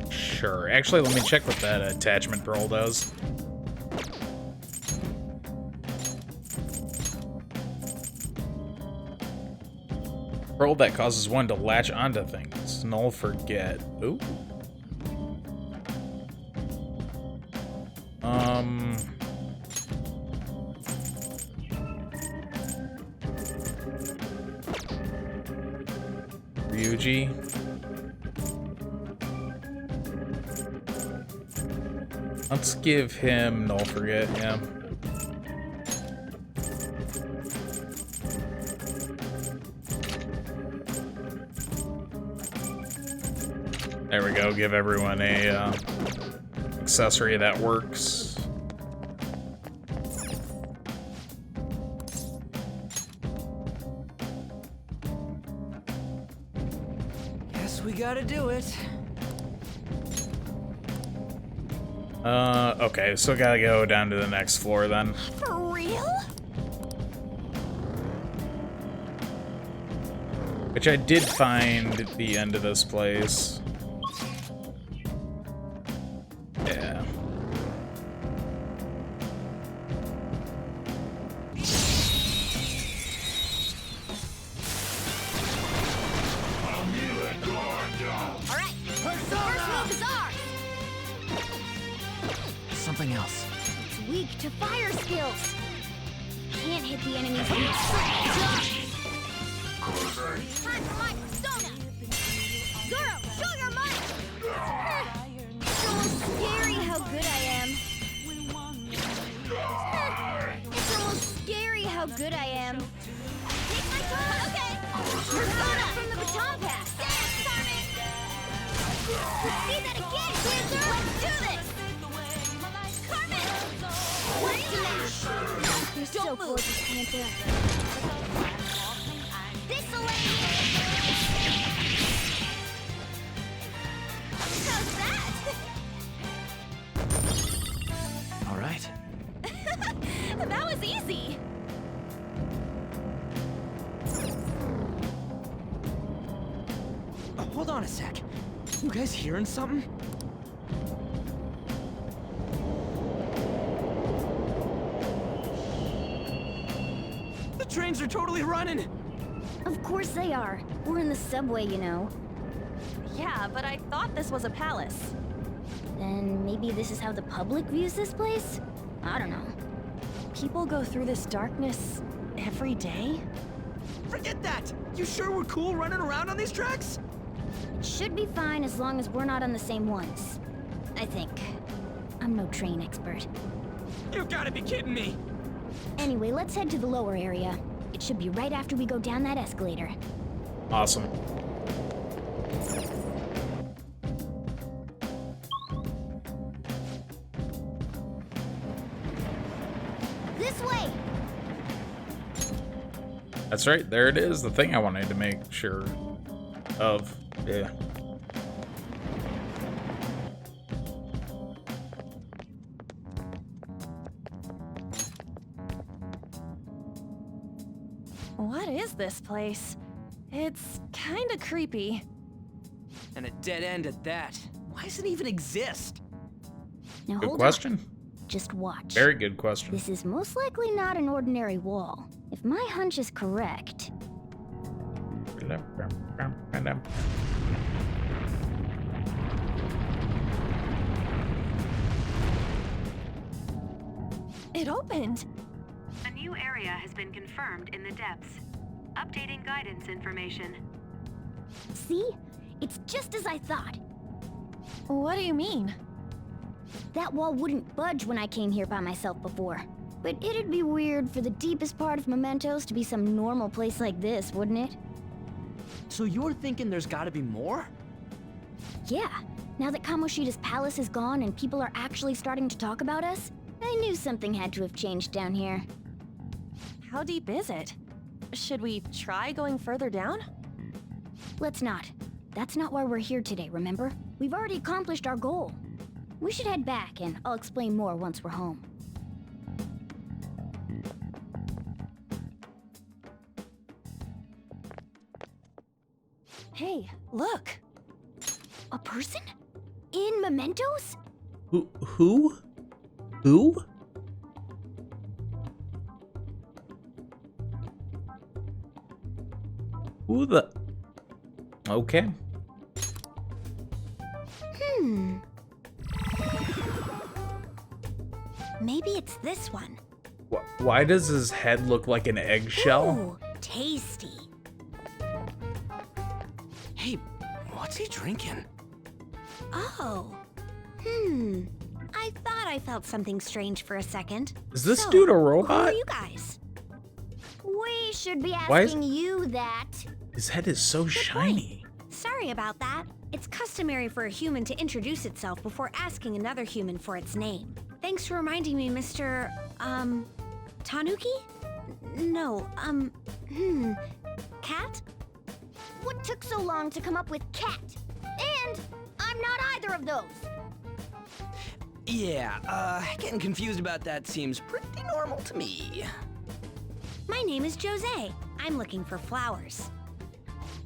Sure. Actually, let me check what that attachment pearl does. Pearl that causes one to latch onto things. Null forget. Ooh. Ryuji. Let's give him Null Forget, yeah. There we go. Give everyone a accessory that works. Guess we gotta do it. Okay, so gotta go down to the next floor then. For real? Which I did find at the end of this place. Yeah. Alright, first move is ours! Something else. It's weak to fire skills. Can't hit the enemy's weak. Time for my persona! Zoro, show your might! It's almost scary how good I am. It's almost scary how good I am. Take my turn! Okay! Persona from the baton pass! See that again, Blizzard! Let's do this! Carmen! You're so gorgeous, Panther. How's that? All right. That was easy. Hold on a sec. You guys hearing something? The trains are totally running! Of course they are. We're in the subway, you know. Yeah, but I thought this was a palace. Then maybe this is how the public views this place? I don't know. People go through this darkness every day? Forget that! You sure we're cool running around on these tracks? It should be fine as long as we're not on the same ones. I think. I'm no train expert. You gotta be kidding me! Anyway, let's head to the lower area. It should be right after we go down that escalator. Awesome. This way! That's right, there it is, the thing I wanted to make sure of. Yeah. What is this place? It's kinda creepy. And a dead end at that. Why does it even exist? Now Good hold question. on. Just watch. Very good question. This is most likely not an ordinary wall. If my hunch is correct... It opened! A new area has been confirmed in the depths. Updating guidance information. See? It's just as I thought. What do you mean? That wall wouldn't budge when I came here by myself before. But it'd be weird for the deepest part of Mementos to be some normal place like this, wouldn't it? So you're thinking there's gotta be more? Yeah. Now that Kamoshida's palace is gone and people are actually starting to talk about us, I knew something had to have changed down here. How deep is it? Should we try going further down? Let's not. That's not why we're here today, remember? We've already accomplished our goal. We should head back, and I'll explain more once we're home. Hey, look! A person? In Mementos? Who? Who? Who the? Okay. Maybe it's this one. Why does his head look like an eggshell? Ooh, tasty. Hey, what's he drinking? Oh. I thought I felt something strange for a second. Is this dude a Who robot? are you guys? We should be Why is- asking you that. His head is so shiny. Sorry Sorry about that. It's customary for a human to introduce itself before asking another human for its name. Thanks for reminding me, Mr. Tanuki? No, Cat? What took so long to come up with cat? And I'm not either of those. Yeah, getting confused about that seems pretty normal to me. My name is Jose. I'm looking for flowers.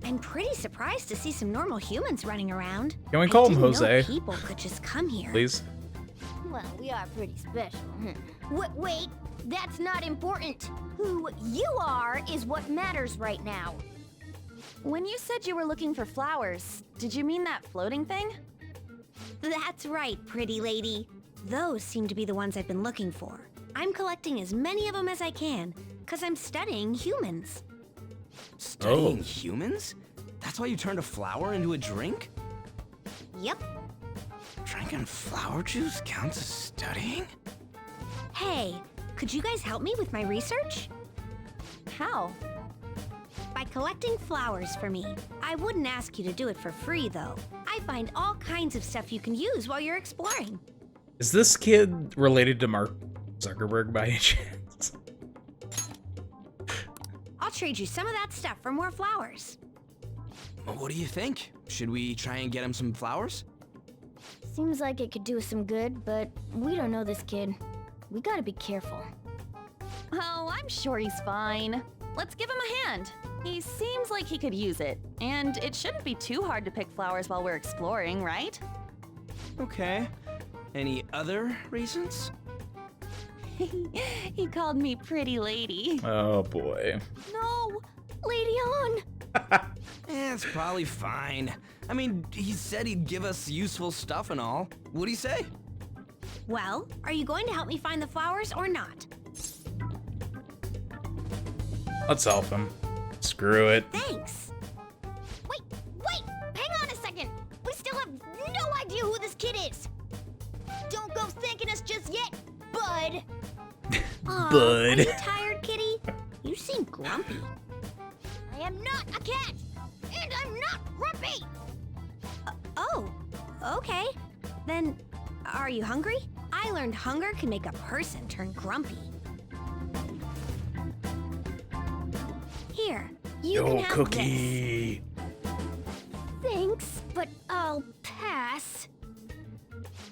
I'm pretty surprised to see some normal humans running around. Can we call him I didn't know Jose? people could just come here. Please. Well, we are pretty special. Wait, that's not important. Who you are is what matters right now. When you said you were looking for flowers, did you mean that floating thing? That's right, pretty lady. Those seem to be the ones I've been looking for. I'm collecting as many of them as I can, because I'm studying humans. Studying humans? That's why you turned a flower into a drink? Yep. Drinking flower juice counts as studying? Hey, could you guys help me with my research? How? By collecting flowers for me. I wouldn't ask you to do it for free, though. I find all kinds of stuff you can use while you're exploring. Is this kid related to Mark Zuckerberg by any chance? I'll trade you some of that stuff for more flowers. What do you think? Should we try and get him some flowers? Seems like it could do us some good, but we don't know this kid. We gotta be careful. Oh, I'm sure he's fine. Let's give him a hand. He seems like he could use it, and it shouldn't be too hard to pick flowers while we're exploring, right? Okay. Any other reasons? He called me pretty lady. Oh boy. No! Lady on! It's probably fine. I mean, he said he'd give us useful stuff and all. What'd he say? Well, are you going to help me find the flowers or not? Let's help him. Screw it. Thanks. Wait! Hang on a second! We still have no idea who this kid is! Don't go thanking us just yet, bud! Aw, Bud. Are you tired, kitty? You seem grumpy. I am not a cat! And I'm not grumpy! Oh, okay. Then, are you hungry? I learned hunger can make a person turn grumpy. Here, you can Yo, have cookie. Thanks, but I'll pass.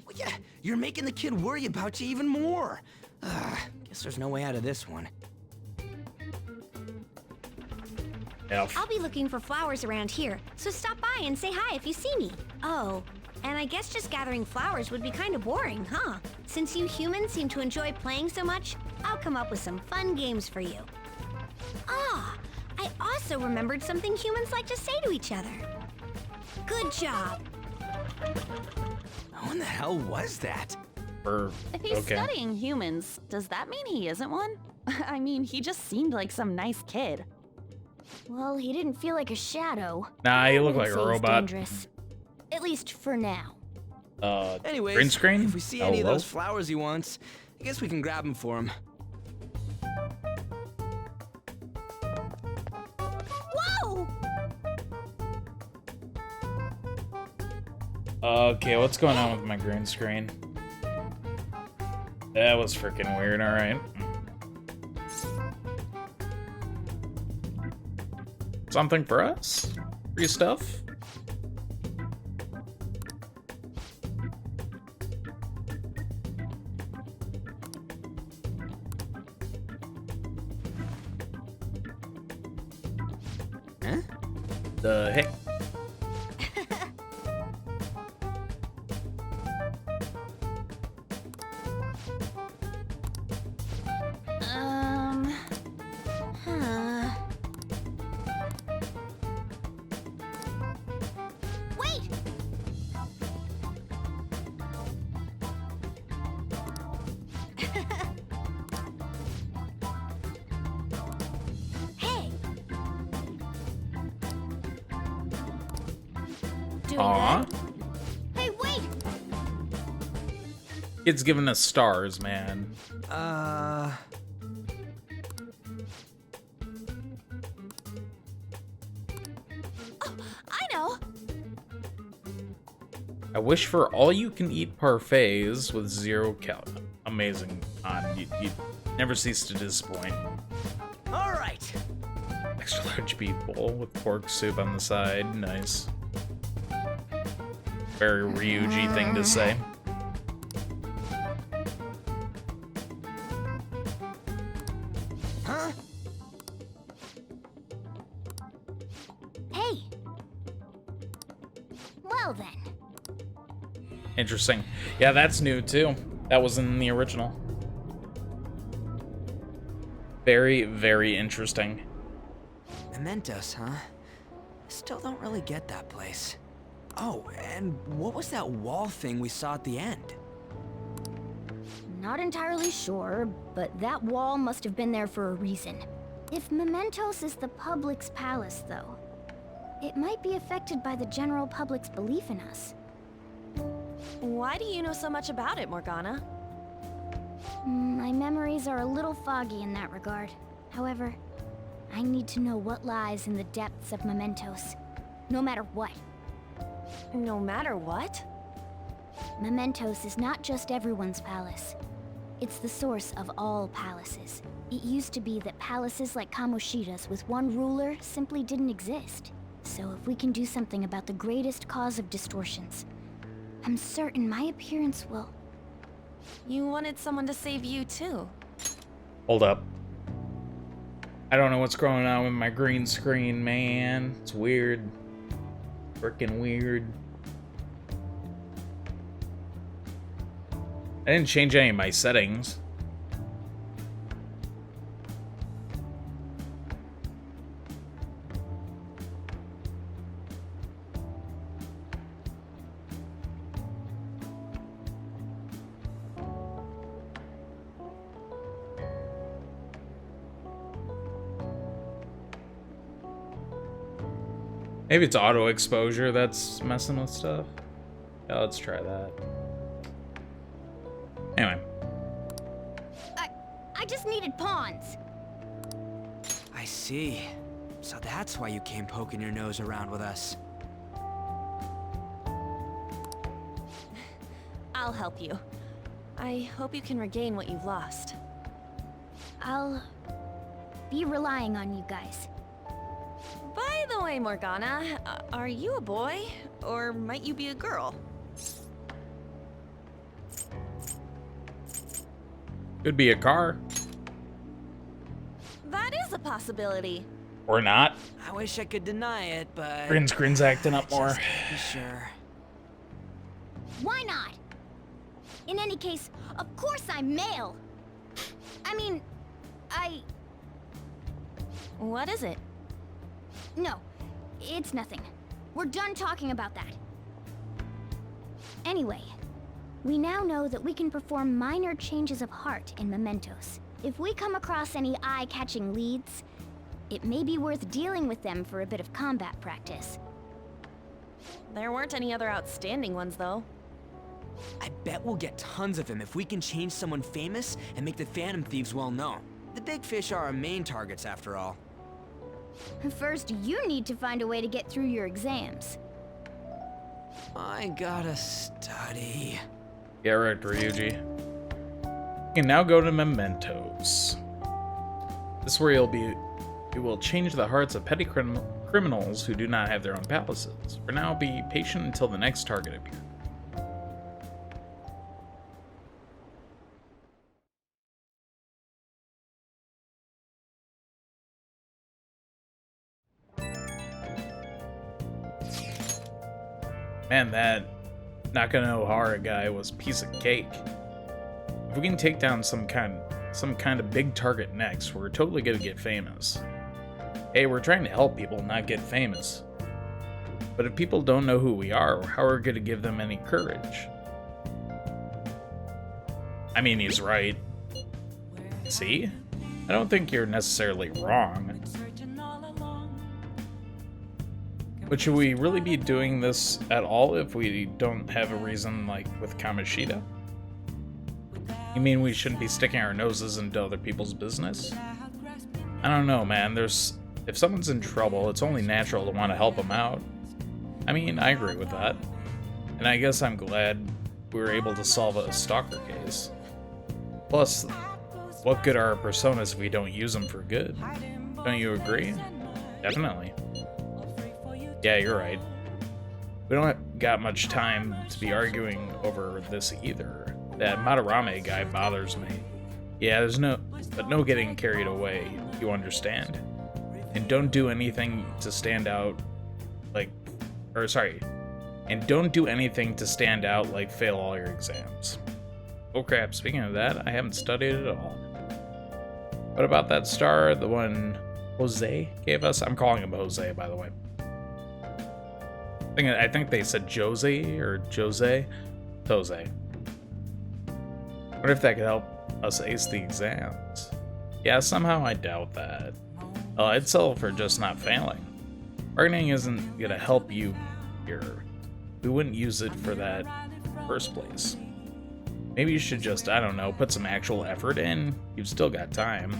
Well, yeah, you're making the kid worry about you even more. Guess there's no way out of this one. Elf. I'll be looking for flowers around here, so stop by and say hi if you see me. Oh, and I guess just gathering flowers would be kind of boring, huh? Since you humans seem to enjoy playing so much, I'll come up with some fun games for you. Ah, I also remembered something humans like to say to each other. Good job. What the hell was that? If he's studying humans, does that mean he isn't one? I mean, he just seemed like some nice kid. Well, he didn't feel like a shadow. Nah, he looked like I'd a say he's robot. dangerous. At least for now. Anyways, green screen? if we see any of Hello? those flowers he wants, I guess we can grab them for him. Whoa! Okay, what's going on with my green screen? That was freaking weird, alright. Something for us? Free stuff? Huh? The heck? Huh. Wait! Hey! Doing Aw. good? Hey, wait! Kid's giving us stars, man. I know! I wish for all-you-can-eat parfaits with 0 cal. Amazing. You never cease to disappoint. All right. Extra large beef bowl with pork soup on the side. Nice. Very Ryuji thing to say. Huh? Hey! Well then. Interesting. Yeah, that's new too. That wasn't in the original. Very, very interesting. Mementos, huh? Still don't really get that place. Oh, and what was that wall thing we saw at the end? Not entirely sure, but that wall must have been there for a reason. If Mementos is the public's palace, though, it might be affected by the general public's belief in us. Why do you know so much about it, Morgana? My memories are a little foggy in that regard. However, I need to know what lies in the depths of Mementos. No matter what. No matter what? Mementos is not just everyone's palace. It's the source of all palaces. It used to be that palaces like Kamoshida's with one ruler simply didn't exist. So if we can do something about the greatest cause of distortions, I'm certain my appearance will... You wanted someone to save you too. Hold up. I don't know what's going on with my green screen, man. It's weird. Freaking weird. I didn't change any of my settings. Maybe it's auto exposure that's messing with stuff. Yeah, let's try that. Anyway. I just needed pawns. I see. So that's why you came poking your nose around with us. I'll help you. I hope you can regain what you've lost. I'll be relying on you guys. By the way, Morgana, are you a boy? Or might you be a girl? Could be a car. That is a possibility. Or not. I wish I could deny it, but... Green screen's acting up more. Just to be sure. Why not? In any case, of course I'm male. I mean, What is it? No, it's nothing. We're done talking about that. Anyway, we now know that we can perform minor changes of heart in Mementos. If we come across any eye-catching leads, it may be worth dealing with them for a bit of combat practice. There weren't any other outstanding ones, though. I bet we'll get tons of them if we can change someone famous and make the Phantom Thieves well known. The big fish are our main targets, after all. First, you need to find a way to get through your exams. I gotta study. Yeah, right, Ryuji. You can now go to Mementos. This is where you will change the hearts of petty criminals who do not have their own palaces. For now, be patient until the next target appears. Man, that Nakano Ohara guy was a piece of cake. If we can take down some kind of big target next, we're totally gonna get famous. Hey, we're trying to help people, not get famous. But if people don't know who we are, how are we gonna give them any courage? I mean, he's right. See? I don't think you're necessarily wrong. But should we really be doing this at all if we don't have a reason, like with Kamoshida? You mean we shouldn't be sticking our noses into other people's business? I don't know, man. If someone's in trouble, it's only natural to want to help them out. I mean, I agree with that. And I guess I'm glad we were able to solve a stalker case. Plus, what good are our personas if we don't use them for good? Don't you agree? Definitely. Yeah, you're right. We don't got much time to be arguing over this either. That Madarame guy bothers me. Yeah, but no getting carried away, you understand? And don't do anything to stand out and don't do anything to stand out like fail all your exams. Oh crap, speaking of that, I haven't studied at all. What about that star, the one Jose gave us? I'm calling him Jose, by the way. I think they said Jose or Jose. Jose. What if that could help us ace the exams? Yeah, somehow I doubt that. I'd settle for just not failing. Bargaining isn't gonna help you here. We wouldn't use it for that in the first place. Maybe you should just, I don't know, put some actual effort in. You've still got time.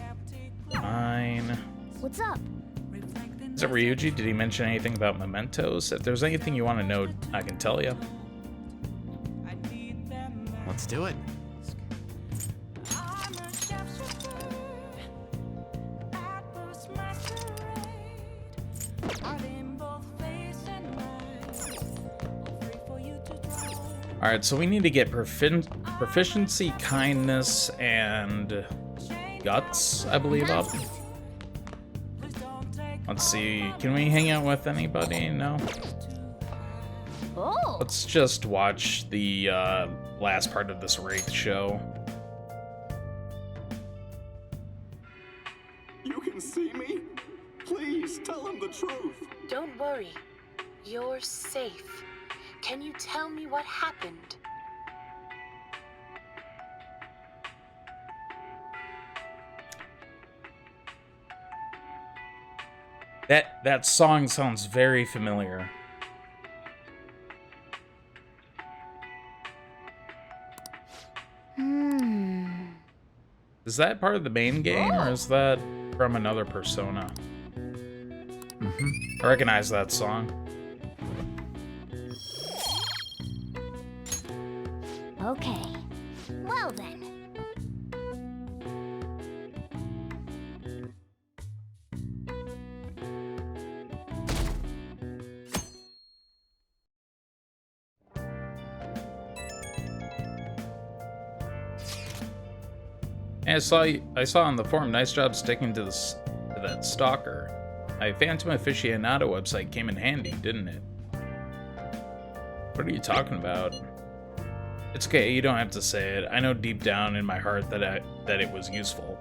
Fine. What's up? Is it Ryuji? Did he mention anything about mementos? If there's anything you want to know, I can tell you. Let's do it. Alright, so we need to get proficiency, kindness, and guts, I believe, up. Let's see, can we hang out with anybody? No? Oh. Let's just watch the last part of this Wraith show. You can see me? Please, tell him the truth. Don't worry. You're safe. Can you tell me what happened? That song sounds very familiar. Is that part of the main game, or is that from another Persona? I recognize that song. Okay. Well then. And I saw on the forum, nice job sticking to that stalker. My Phantom Aficionado website came in handy, didn't it? What are you talking about? It's okay, you don't have to say it. I know deep down in my heart that it was useful.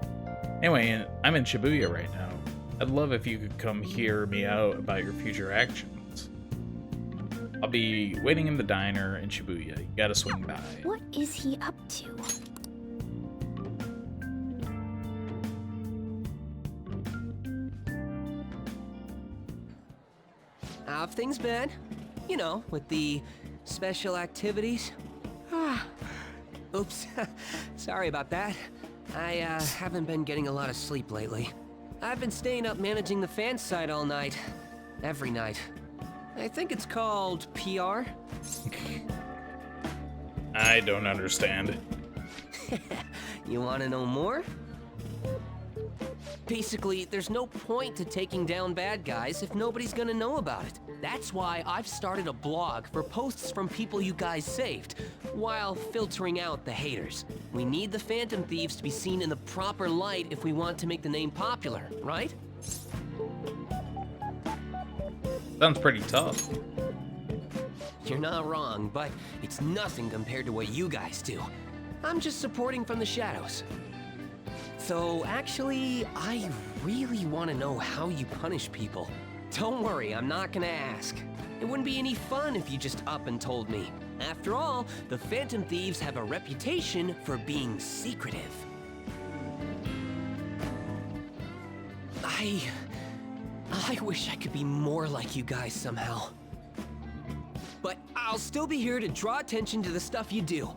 Anyway, I'm in Shibuya right now. I'd love if you could come hear me out about your future actions. I'll be waiting in the diner in Shibuya. You gotta swing by. What is he up to? How have things been? You know, with the special activities. Oops. Sorry about that. I haven't been getting a lot of sleep lately. I've been staying up managing the fan site all night. Every night. I think it's called PR. I don't understand. You want to know more? Basically, there's no point to taking down bad guys if nobody's gonna know about it. That's why I've started a blog for posts from people you guys saved, while filtering out the haters. We need the Phantom Thieves to be seen in the proper light if we want to make the name popular, right? Sounds pretty tough. You're not wrong, but it's nothing compared to what you guys do. I'm just supporting from the shadows. So, actually, I really want to know how you punish people. Don't worry, I'm not gonna ask. It wouldn't be any fun if you just up and told me. After all, the Phantom Thieves have a reputation for being secretive. I wish I could be more like you guys somehow. But I'll still be here to draw attention to the stuff you do.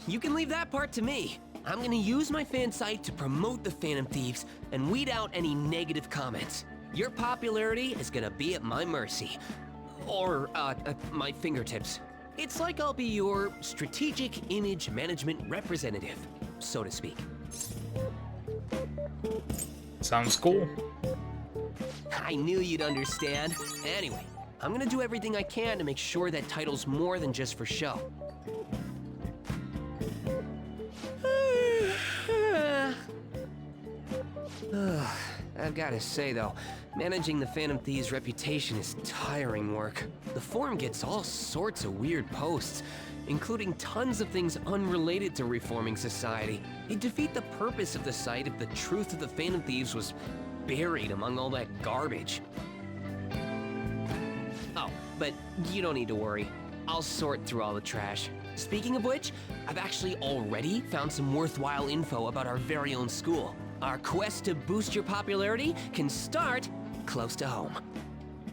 You can leave that part to me. I'm gonna use my fan site to promote the Phantom Thieves and weed out any negative comments. Your popularity is gonna be at my mercy. Or, at my fingertips. It's like I'll be your strategic image management representative, so to speak. Sounds cool. I knew you'd understand. Anyway, I'm gonna do everything I can to make sure that title's more than just for show. I've gotta say though, managing the Phantom Thieves' reputation is tiring work. The forum gets all sorts of weird posts, including tons of things unrelated to reforming society. They defeat the purpose of the site if the truth of the Phantom Thieves was buried among all that garbage. Oh, but you don't need to worry. I'll sort through all the trash. Speaking of which, I've actually already found some worthwhile info about our very own school. Our quest to boost your popularity can start close to home.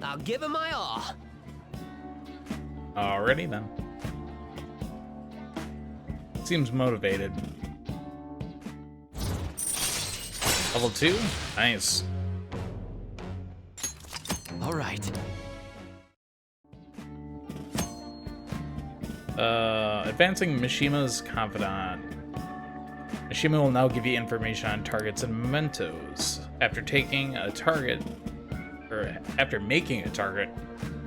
I'll give it my all. Alrighty then. Seems motivated. Level 2? Nice. All right. Advancing Mishima's confidant. Mishima will now give you information on targets and mementos. After making a target,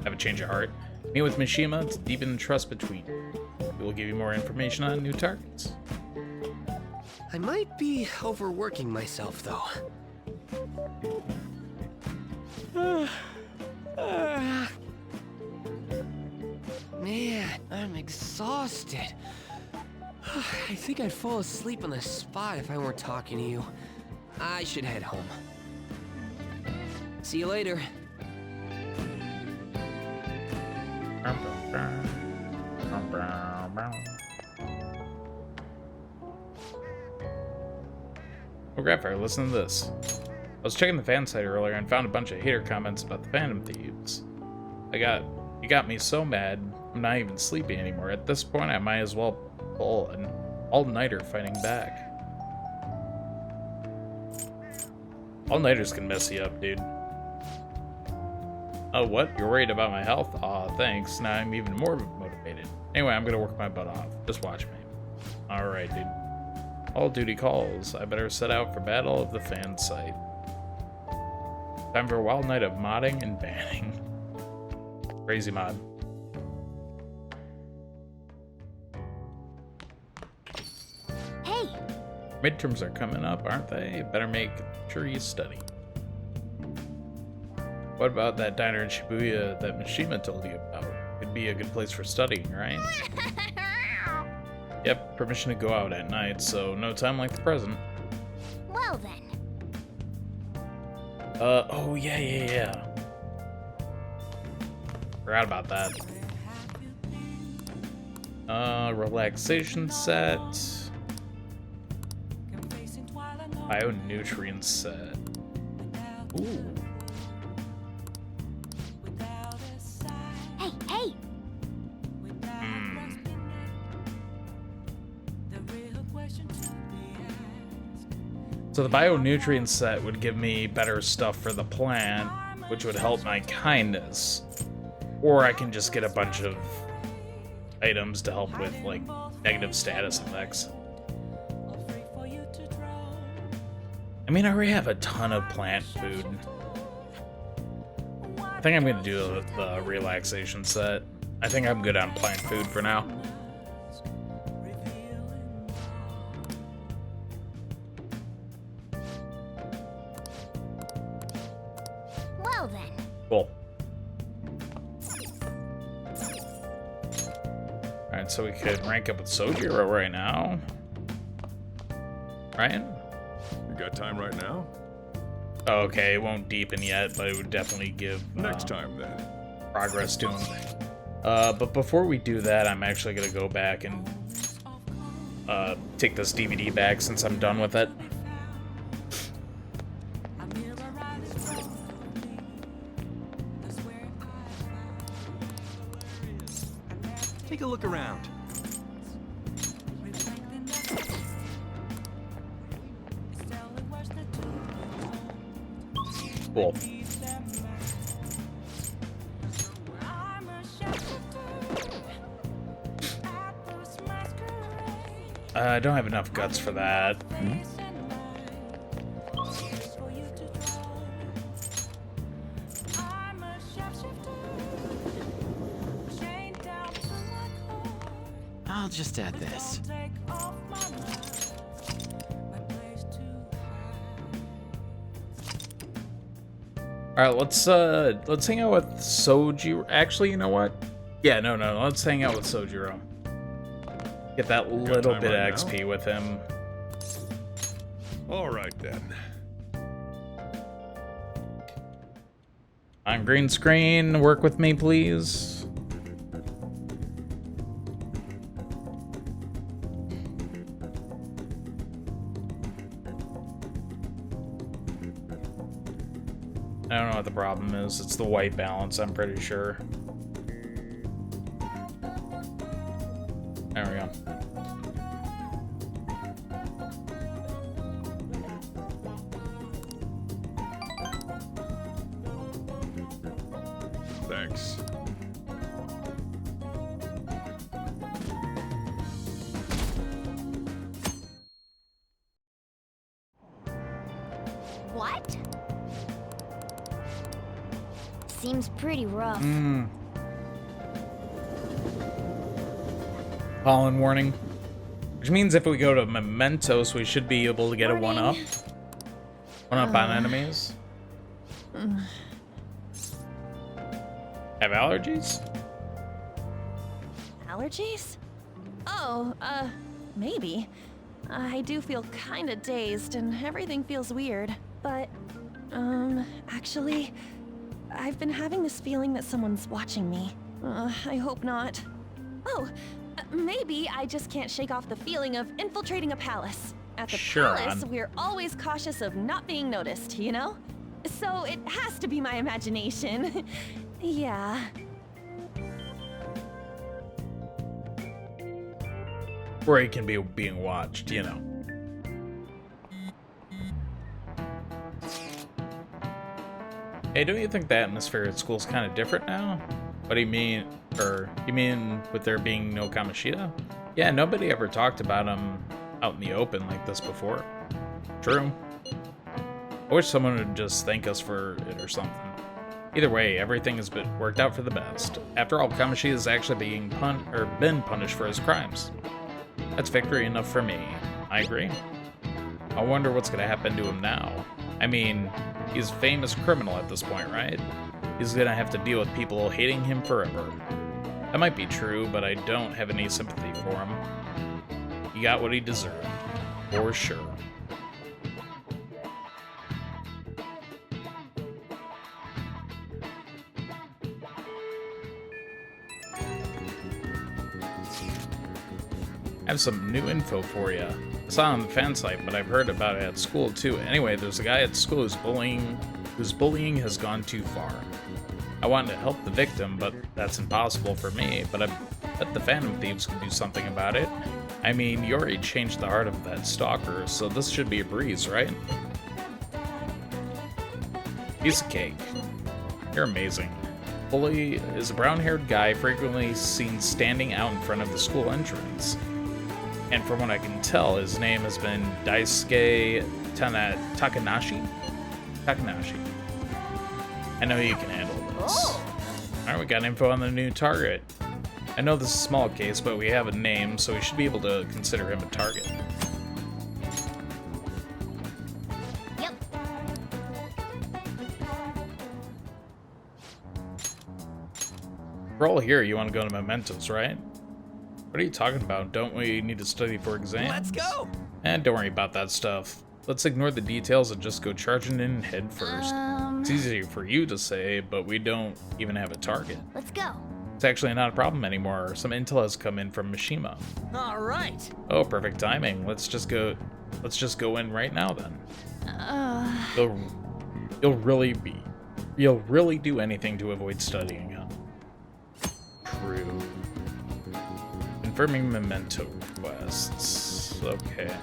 have a change of heart. Meet with Mishima to deepen the trust between you. He will give you more information on new targets. I might be overworking myself, though. Man, I'm exhausted. I think I'd fall asleep on the spot if I weren't talking to you. I should head home. See you later. Oh, Graphire, listen to this. I was checking the fan site earlier and found a bunch of hater comments about the Phantom Thieves. You got me so mad, I'm not even sleepy anymore. At this point, I might as well pull an all-nighter fighting back. All-nighters can mess you up, dude. Oh, what? You're worried about my health? Aw, thanks. Now I'm even more motivated. Anyway, I'm gonna work my butt off. Just watch me. Alright, dude. All duty calls. I better set out for Battle of the Fan Site. Time for a wild night of modding and banning. Crazy mod. Hey! Midterms are coming up, aren't they? Better make sure you study. What about that diner in Shibuya that Mishima told you about? Could be a good place for studying, right? Yep, permission to go out at night, so no time like the present. Well then. Oh yeah. Forgot about that. Relaxation set. Bionutrient set. Ooh. Hey! So the bionutrient set would give me better stuff for the plant, which would help my kindness. Or I can just get a bunch of items to help with, like, negative status effects. I mean, I already have a ton of plant food. I think I'm gonna do the relaxation set. I think I'm good on plant food for now. Well then. Cool. Alright, so we could rank up with Sojiro right now. Ryan? You got time right now? Okay, it won't deepen yet, but it would definitely give next time then progress to him. But before we do that, I'm actually gonna go back and take this DVD back since I'm done with it. Take a look around. Cool. I don't have enough guts for that. I'll just add this. Alright, let's hang out with Sojiro. Actually, you know what? Yeah, no, let's hang out with Sojiro. Get that little bit of XP with him. All right, then. On green screen, work with me, please. I don't know what the problem is. It's the white balance, I'm pretty sure. There we go. Thanks. What? Seems pretty rough. Pollen warning. Which means if we go to Mementos, we should be able to get a 1-up. 1-up on enemies. Have allergies? Allergies? Oh, maybe. I do feel kinda dazed and everything feels weird. But, actually, I've been having this feeling that someone's watching me. I hope not. Oh, maybe I just can't shake off the feeling of infiltrating a palace. At the palace, we're always cautious of not being noticed, you know? So it has to be my imagination. Yeah. Where he can be being watched, you know. Hey, don't you think the atmosphere at school's kind of different now? What do you mean? Or you mean with there being no Kamoshida? Yeah, nobody ever talked about him out in the open like this before. True. I wish someone would just thank us for it or something. Either way, everything has been worked out for the best. After all, Kamoshida is actually being been punished for his crimes. That's victory enough for me. I agree. I wonder what's gonna happen to him now. I mean, he's a famous criminal at this point, right? He's gonna have to deal with people hating him forever. That might be true, but I don't have any sympathy for him. He got what he deserved, for sure. I have some new info for you. I saw it on the fan site, but I've heard about it at school too. Anyway, there's a guy at school whose bullying has gone too far. I wanted to help the victim, but that's impossible for me. But I bet the Phantom Thieves can do something about it. I mean, Yori changed the heart of that stalker, so this should be a breeze, right? Piece of cake. You're amazing. Bully is a brown-haired guy frequently seen standing out in front of the school entrance. And from what I can tell, his name has been Daisuke Takanashi? Takanashi. I know you can handle this. Alright, we got info on the new target. I know this is a small case, but we have a name, so we should be able to consider him a target. Yep. We're all here. You want to go to Mementos, right? What are you talking about? Don't we need to study for exams? Let's go! And don't worry about that stuff. Let's ignore the details and just go charging in head first. It's easy for you to say, but we don't even have a target. Let's go. It's actually not a problem anymore. Some intel has come in from Mishima. All right. Oh, perfect timing. Let's just go in right now then. You'll really do anything to avoid studying, huh? True. Confirming memento requests. Okay.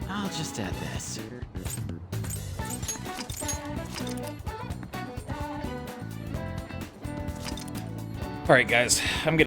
I'll just add this. Alright, guys, I'm gonna